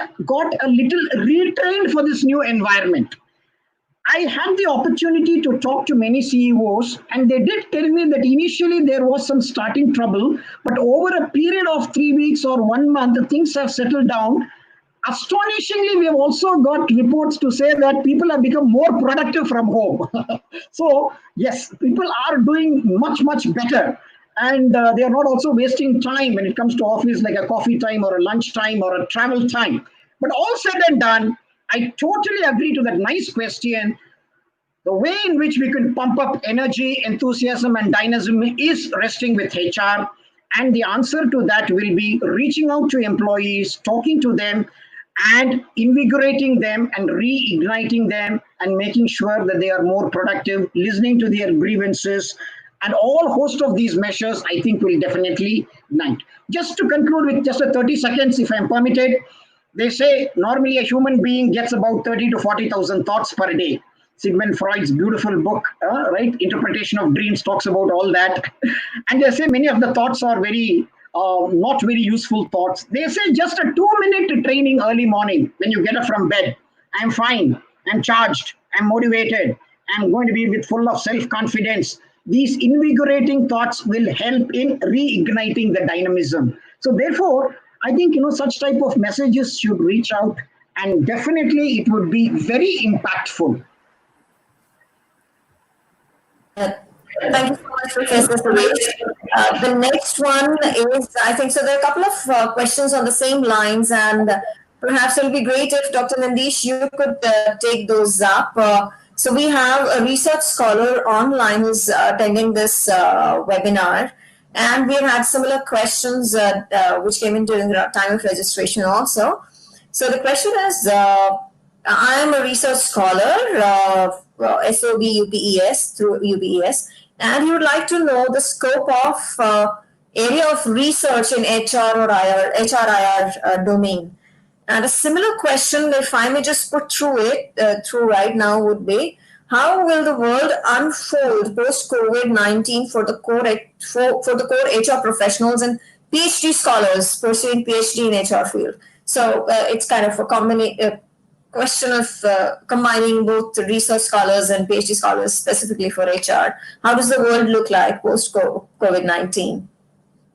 a little retrained for this new environment. I had the opportunity to talk to many CEOs, and they did tell me that initially there was some starting trouble, but over a period of 3 weeks or 1 month, things have settled down. Astonishingly, we have also got reports to say that people have become more productive from home. So, yes, people are doing much, much better. And they are not also wasting time when it comes to office, like a coffee time or a lunch time or a travel time. But all said and done, I totally agree to that nice question. The way in which we can pump up energy, enthusiasm, and dynamism is resting with HR. And the answer to that will be reaching out to employees, talking to them, and invigorating them and reigniting them and making sure that they are more productive, listening to their grievances, and all host of these measures, I think, will definitely ignite. Just to conclude with just a 30 seconds, if I'm permitted, they say normally a human being gets about 30 to 40,000 thoughts per day. Sigmund Freud's beautiful book, right, Interpretation of Dreams, talks about all that. And they say many of the thoughts are very not very useful thoughts. They say just a 2-minute training early morning when you get up from bed. I'm fine. I'm charged. I'm motivated. I'm going to be with full of self-confidence. These invigorating thoughts will help in reigniting the dynamism. So therefore, I think such type of messages should reach out, and definitely it would be very impactful.
Thank you so much, Professor Suresh. The next one is, I think, so there are a couple of questions on the same lines, and perhaps it will be great if Dr. Nandeesh, you could take those up. So we have a research scholar online who's attending this webinar, and we have had similar questions which came in during the time of registration also. So the question is, I am a research scholar, SOB UPES through UPES, and you would like to know the scope of area of research in HR or HRIR domain. And a similar question, if I may just put through right now, would be, how will the world unfold post-COVID-19 for the core HR professionals and PhD scholars pursuing PhD in HR field. So it's kind of a question of combining both the research scholars and PhD scholars specifically for HR. How does the world look like post COVID-19?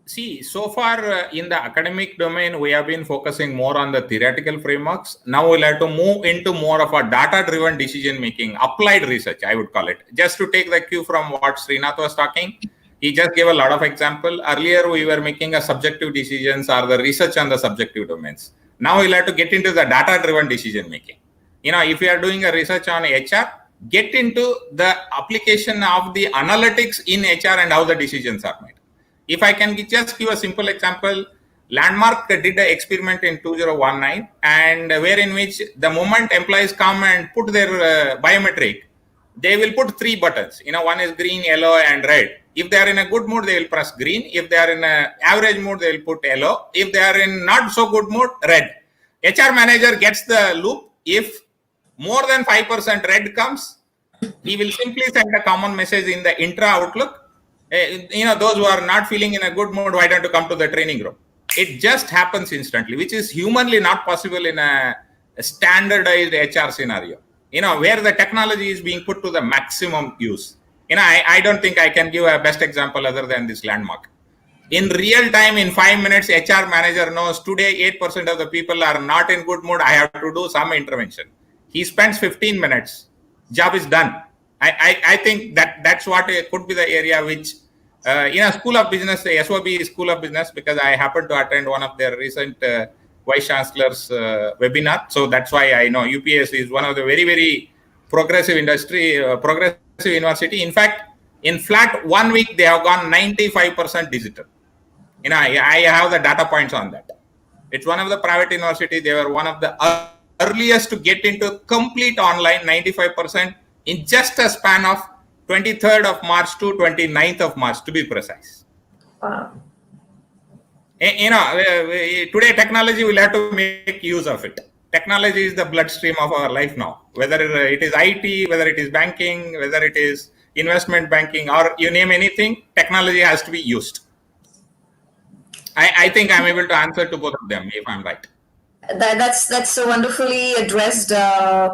See, so far in the academic domain, we have been focusing more on the theoretical frameworks. Now we'll have to move into more of a data-driven decision making, applied research, I would call it. Just to take the cue from what Srinath was talking, he just gave a lot of example. Earlier, we were making a subjective decisions or the research on the subjective domains. Now we'll have to get into the data-driven decision making. If you are doing a research on HR, get into the application of the analytics in HR and how the decisions are made. If I can just give a simple example, Landmark did an experiment in 2019, and wherein which the moment employees come and put their biometric, they will put 3 buttons. One is green, yellow, and red. If they are in a good mood, they will press green. If they are in an average mood, they will put yellow. If they are in not so good mood, red. HR manager gets the loop. If more than 5% red comes, he will simply send a common message in the intra Outlook. Those who are not feeling in a good mood, why don't you come to the training room? It just happens instantly, which is humanly not possible in a standardized HR scenario, where the technology is being put to the maximum use. I don't think I can give a best example other than this Landmark. In real time, in 5 minutes, HR manager knows today 8% of the people are not in good mood. I have to do some intervention. He spends 15 minutes. Job is done. I think that's what could be the area which, School of Business, the SOB School of Business, because I happened to attend one of their recent Vice Chancellor's webinar. So that's why I know UPS is one of the very, very progressive university. In fact, in flat 1 week, they have gone 95% digital. I have the data points on that. It's one of the private university. They were one of the earliest to get into complete online, 95%. In just a span of 23rd of March to 29th of March, to be precise.
Wow.
Today technology will have to make use of it. Technology is the bloodstream of our life now. Whether it is IT, whether it is banking, whether it is investment banking, or you name anything, technology has to be used. I think I'm able to answer to both of them if I'm right.
That's a wonderfully addressed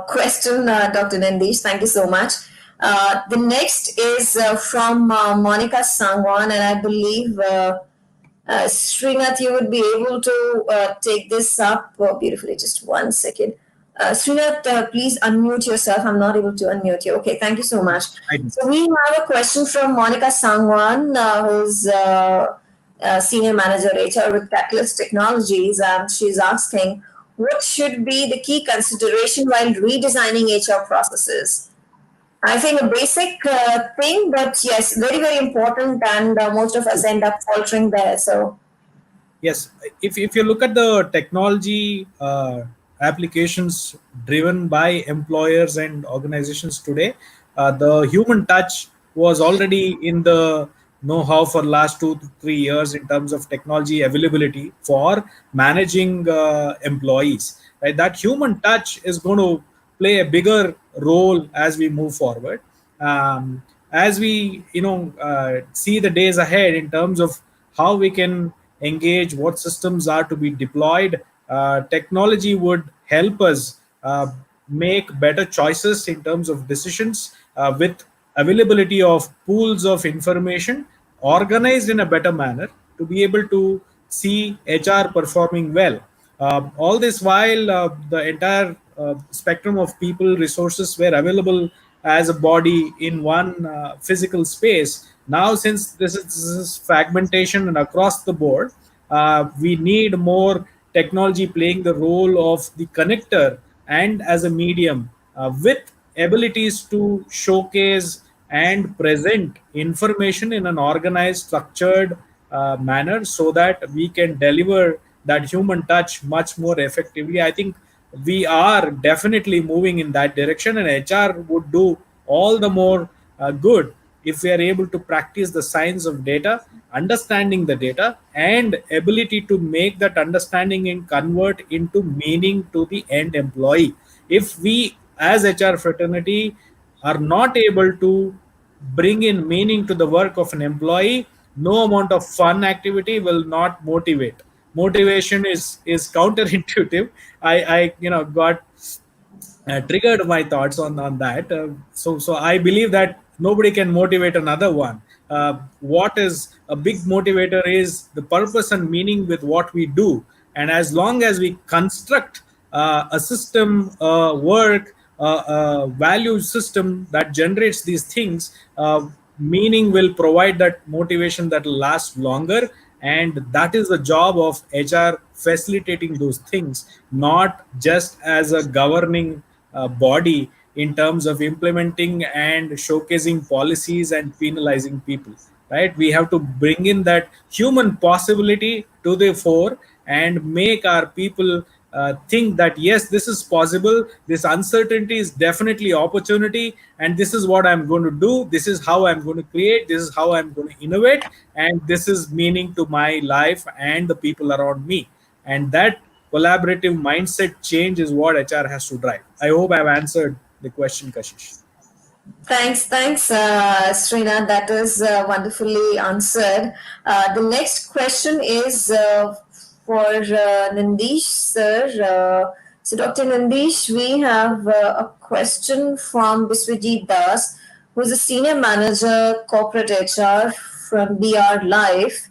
question, Dr. Nandeesh. Thank you so much. The next is from Monica Sangwan, and I believe Srinath, you would be able to take this up beautifully. Just 1 second. Srinath, please unmute yourself. I'm not able to unmute you. Okay, thank you so much. So we have a question from Monica Sangwan, who's Senior Manager HR with Catalyst Technologies, and she's asking, what should be the key consideration while redesigning HR processes? I think a basic thing, but yes, very, very important, and most of us end up faltering there. So,
yes, if you look at the technology applications driven by employers and organizations today, the human touch was already in the know-how for last 2 to 3 years in terms of technology availability for managing employees. Right? That human touch is going to play a bigger role as we move forward. As we see the days ahead in terms of how we can engage, what systems are to be deployed, technology would help us make better choices in terms of decisions with availability of pools of information organized in a better manner to be able to see HR performing well. All this while the entire spectrum of people resources were available as a body in one physical space. Now, since this is fragmentation and across the board, we need more technology playing the role of the connector and as a medium with abilities to showcase and present information in an organized, structured manner so that we can deliver that human touch much more effectively. I think we are definitely moving in that direction, and HR would do all the more good if we are able to practice the science of data, understanding the data, and ability to make that understanding and convert into meaning to the end employee. If we as HR fraternity are not able to bring in meaning to the work of an employee, no amount of fun activity will not motivate. Motivation is counterintuitive. I got triggered my thoughts on that. So I believe that nobody can motivate another one. What is a big motivator is the purpose and meaning with what we do, and as long as we construct a system, work, value system that generates these things, meaning will provide that motivation that will last longer, and that is the job of HR, facilitating those things, not just as a governing body in terms of implementing and showcasing policies and penalizing people. Right, we have to bring in that human possibility to the fore and make our people think that yes, this is possible, this uncertainty is definitely opportunity, and this is what I'm going to do, this is how I'm going to create, this is how I'm going to innovate, and this is meaning to my life and the people around me. And that collaborative mindset change is what HR has to drive. I hope I've answered the question, Kashish.
Thanks, Srinath. That is wonderfully answered. The next question is for Nandeesh, sir. So, Dr. Nandeesh, we have a question from Biswajit Das, who is a senior manager, corporate HR from BR Life.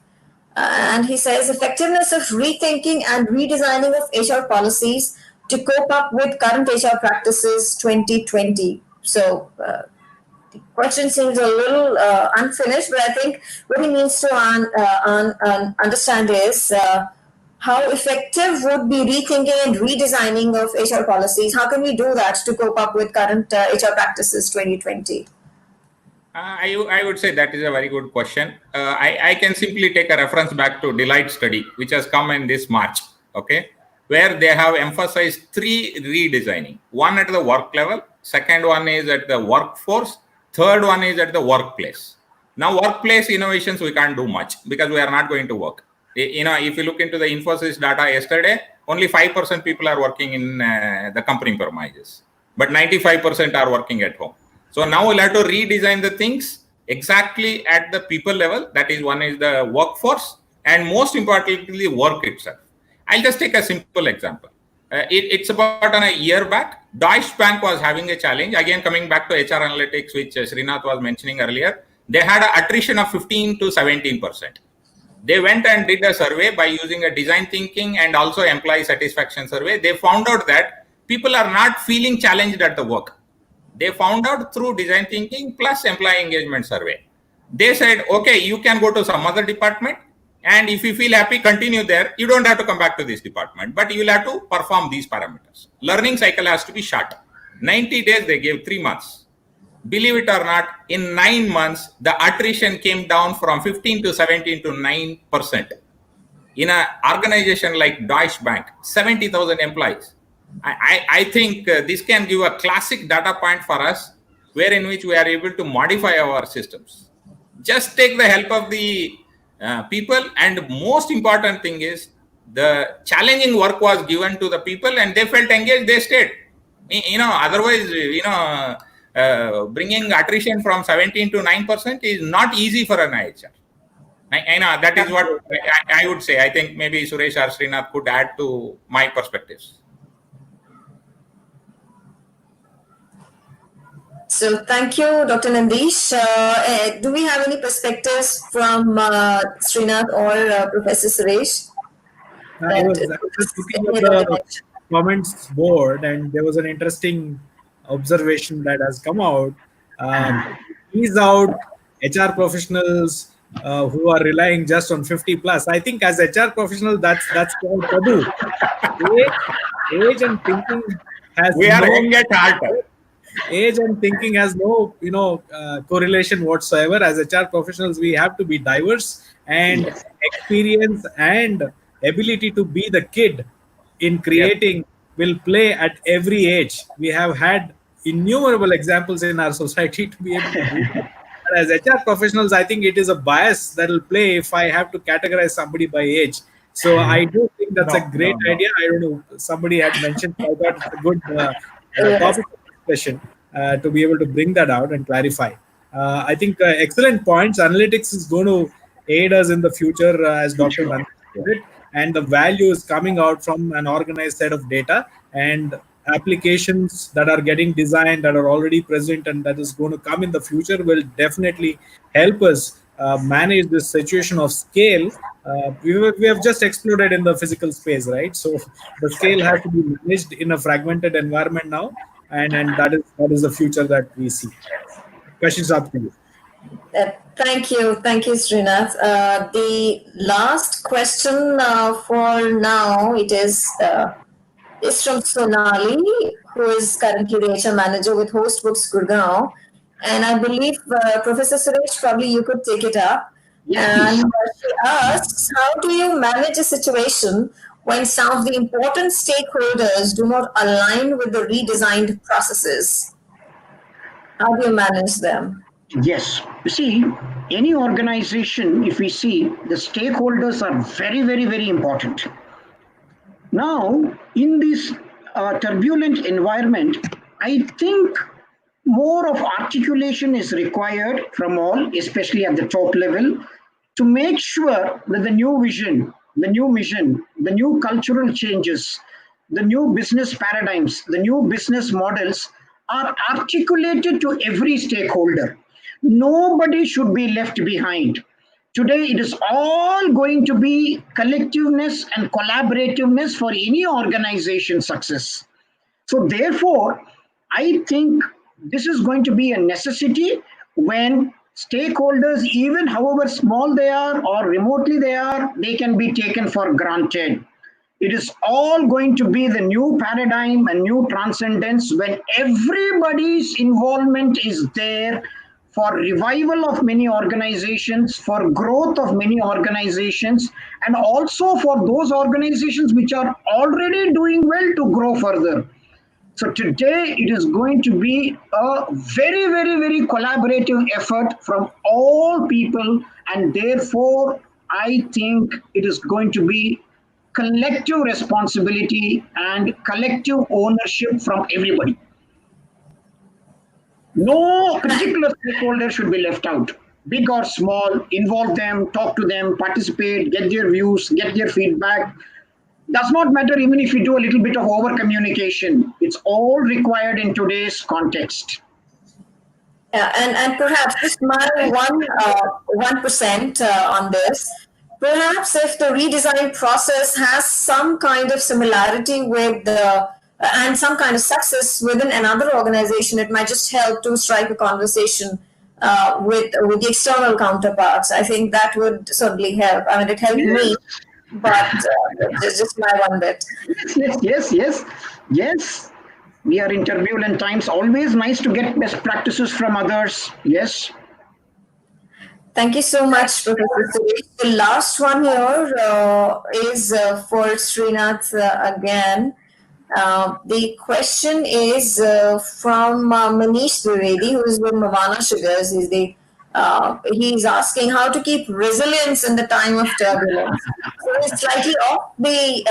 And he says effectiveness of rethinking and redesigning of HR policies to cope up with current HR practices 2020. So, question seems a little unfinished, but I think what he means to understand is how effective would be rethinking and redesigning of HR policies. How can we do that to cope up with current HR practices 2020?
I would say that is a very good question. I can simply take a reference back to Deloitte study, which has come in this March, okay, where they have emphasized 3 redesigning. One at the work level, second one is at the workforce, third one is at the workplace. Now, workplace innovations, we can't do much because we are not going to work. If you look into the Infosys data yesterday, only 5% people are working in the company premises, but 95% are working at home. So now we'll have to redesign the things exactly at the people level. That is, one is the workforce, and most importantly, work itself. I'll just take a simple example. It's about a year back, Deutsche Bank was having a challenge. Again, coming back to HR analytics, which Srinath was mentioning earlier, they had an attrition of 15 to 17%. They went and did a survey by using a design thinking and also employee satisfaction survey. They found out that people are not feeling challenged at the work. They found out through design thinking plus employee engagement survey. They said, okay, you can go to some other department, and if you feel happy, continue there. You don't have to come back to this department, but you will have to perform these parameters. Learning cycle has to be short. 90 days, they gave 3 months. Believe it or not, in 9 months, the attrition came down from 15 to 17 to 9%. In an organization like Deutsche Bank, 70,000 employees. I think this can give a classic data point for us, wherein which we are able to modify our systems. Just take the help of the people, and most important thing is the challenging work was given to the people, and they felt engaged. They stayed. Otherwise, bringing attrition from 17 to 9% is not easy for an HR. I know that is what I would say. I think maybe Suresh or Srinath could add to my perspectives.
So thank you, Dr. Nandeesh. Do we have any perspectives from Srinath or Professor Suresh?
I was just looking at the comments board, and there was an interesting observation that has come out. Ease out HR professionals who are relying just on 50 plus. I think as HR professionals, that's called taboo. Age and thinking has
we are young at heart.
Age and thinking has no correlation whatsoever. As HR professionals, we have to be diverse, and experience and ability to be the kid in creating will play at every age. We have had innumerable examples in our society to be able to do that. As HR professionals, I think it is a bias that will play if I have to categorize somebody by age. So I do think that's a great idea. I don't know, somebody had mentioned, I thought it's a good topic of discussion to be able to bring that out and clarify. I think excellent points. Analytics is going to aid us in the future, as Dr. Nandeesh put it, and the value is coming out from an organized set of data and applications that are getting designed, that are already present, and that is going to come in the future will definitely help us manage this situation of scale. We have just exploded in the physical space, right? So the scale has to be managed in a fragmented environment now, and that is the future that we see. Kashish, up to you.
Thank you, Srinath. The last question for now is from Sonali, who is currently the HR manager with Host Books Gurgaon, and I believe Professor Suresh, probably you could take it up.
Yes,
And
please.
she asks, how do you manage a situation when some of the important stakeholders do not align with the redesigned processes? How do you manage them?
Yes. You see, any organization, if we see, the stakeholders are very, very, very important. Now, in this turbulent environment, I think more of articulation is required from all, especially at the top level, to make sure that the new vision, the new mission, the new cultural changes, the new business paradigms, the new business models are articulated to every stakeholder. Nobody should be left behind. Today, it is all going to be collectiveness and collaborativeness for any organization success. So, therefore, I think this is going to be a necessity when stakeholders, even however small they are or remotely they are, they can be taken for granted. It is all going to be the new paradigm and new transcendence when everybody's involvement is there for revival of many organizations, for growth of many organizations, and also for those organizations which are already doing well to grow further. So today it is going to be a very, very, very collaborative effort from all people, and therefore I think it is going to be collective responsibility and collective ownership from everybody. No particular stakeholder should be left out. Big or small, involve them, talk to them, participate, get their views, get their feedback. Does not matter even if you do a little bit of over communication. It's all required in today's context.
Yeah, and perhaps just my 1% on this. Perhaps if the redesign process has some kind of similarity with the and some kind of success within another organization, it might just help to strike a conversation with the external counterparts. I think that would certainly help. I mean, it helped me, but just my one bit.
Yes. We are in turbulent times. Always nice to get best practices from others. Yes.
Thank you so much, Professor Suresh. The last one here is for Srinath again. The question is from Manish Dwivedi, who is with Mavana Sugars. He's asking how to keep resilience in the time of turbulence. So it's slightly off the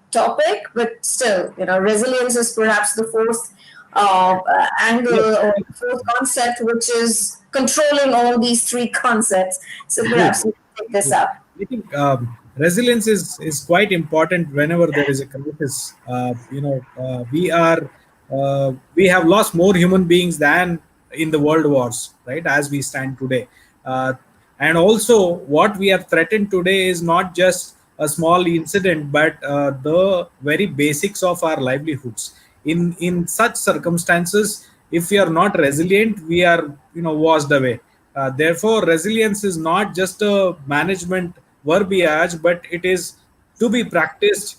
topic, but still, resilience is perhaps the fourth angle or fourth concept, which is controlling all these three concepts. So perhaps we can take this up.
I think resilience is quite important whenever there is a crisis. We have lost more human beings than in the world wars, right? As we stand today, and also what we are threatened today is not just a small incident, but the very basics of our livelihoods. In such circumstances, if we are not resilient, we are washed away. Therefore, resilience is not just a management verbiage, but it is to be practiced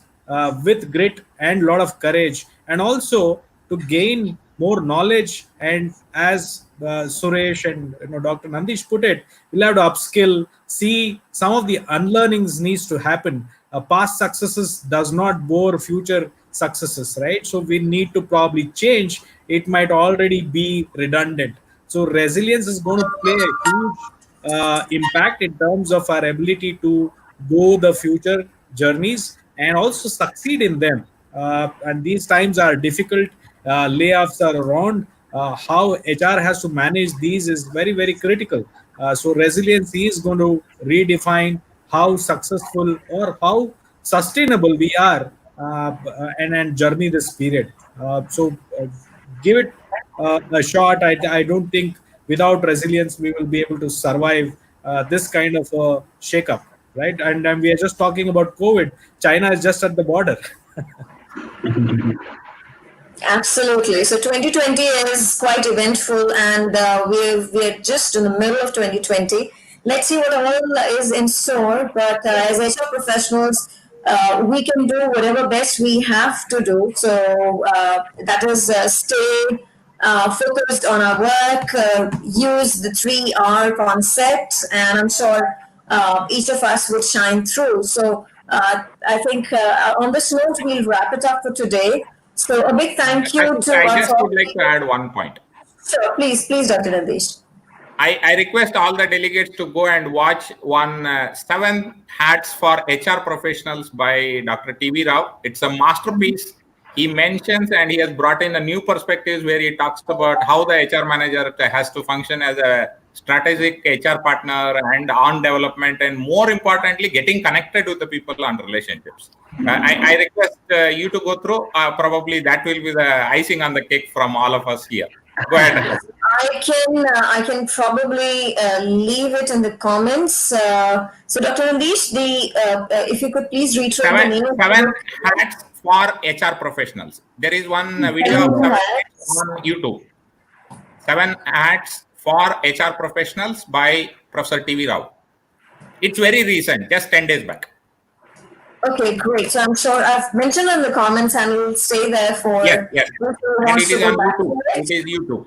with grit and lot of courage, and also to gain more knowledge. And as Suresh and Dr. Nandeesh put it, we'll have to upskill. See, some of the unlearnings needs to happen. Past successes does not bore future successes, right? So we need to probably change. It might already be redundant. So resilience is going to play a huge impact in terms of our ability to go the future journeys and also succeed in them. And these times are difficult. Layoffs are around. How HR has to manage these is very, very critical. So resilience is going to redefine how successful or how sustainable we are and journey this period. So give it a shot. I don't think without resilience we will be able to survive this kind of shakeup, right? And we are just talking about COVID. China is just at the border.
Absolutely. So 2020 is quite eventful, and we're just in the middle of 2020. Let's see what all is in store. But as HR professionals, we can do whatever best we have to do. So that is stay focused on our work, use the 3R concept, and I'm sure each of us would shine through. So I think on this note, we'll wrap it up for today. So a big thank you to
I
our
just would like to add one point.
Sure, please, Dr. Nandeesh.
I request all the delegates to go and watch one 7 Hats for HR Professionals by Dr. TV Rao. It's a masterpiece. He mentions and he has brought in a new perspectives where he talks about how the HR manager has to function as a strategic HR partner and on development, and more importantly, getting connected with the people and relationships. I request you to go through. Probably that will be the icing on the cake from all of us here. Go ahead.
I can probably leave it in the comments. So Dr. Nandeesh, if you could please reiterate the name.
7 Hats for HR Professionals. There is one video of 7 hats on YouTube. 7 Hats for HR Professionals by Professor TV Rao. It's very recent, just 10 days back.
Okay, great. So I'm sure I've mentioned in the comments and will stay there for.
Yes. And it is on YouTube. It is YouTube.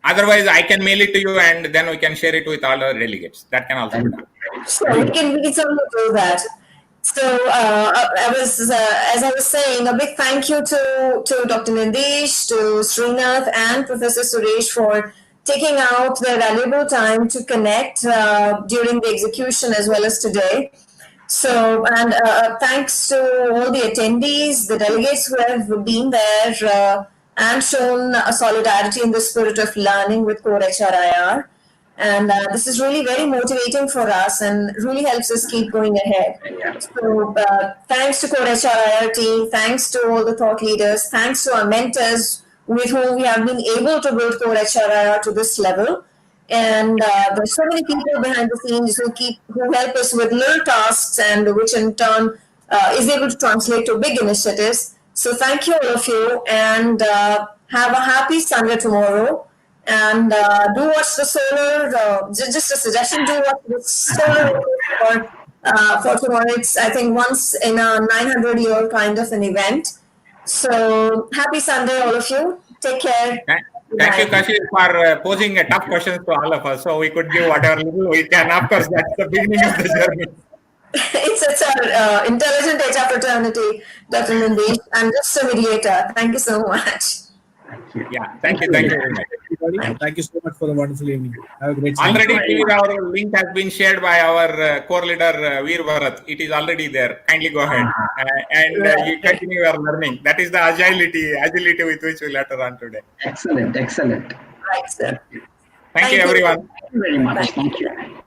Otherwise, I can mail it to you and then we can share it with all our delegates. That can also be done.
Sure, we can certainly do that. So as I was saying, a big thank you to Dr. Nandeesh, to Srinath, and Professor Suresh for taking out their valuable time to connect during the execution as well as today. So, and thanks to all the attendees, the delegates who have been there and shown a solidarity in the spirit of learning with Core HRIR. And this is really very motivating for us and really helps us keep going ahead. So thanks to Core HRIR team, thanks to all the thought leaders, thanks to our mentors with whom we have been able to build Core HRIR to this level. And there's so many people behind the scenes who help us with little tasks, and which in turn is able to translate to big initiatives. So thank you all of you, and have a happy Sunday tomorrow. And do watch the solar. Just a suggestion: do watch the solar for tomorrow. It's, I think, once in a 900-year kind of an event. So happy Sunday, all of you. Take care.
Thank you, Kashi, for posing tough questions to all of us. So we could give whatever little we can. Of course, that's the beginning of the journey.
It's our intelligent HR fraternity, Dr. Nandeesh. I'm just a mediator. Thank you so much.
Yeah, thank you very much.
Everybody, thank you so much for the wonderful evening. Have a great day.
Already, our link has been shared by our core leader, Veer Bharat. It is already there. Kindly go ahead and you continue your learning. That is the agility with which we later on today.
Excellent.
Right, sir.
Thank you, everyone.
Thank you very much. Thank you.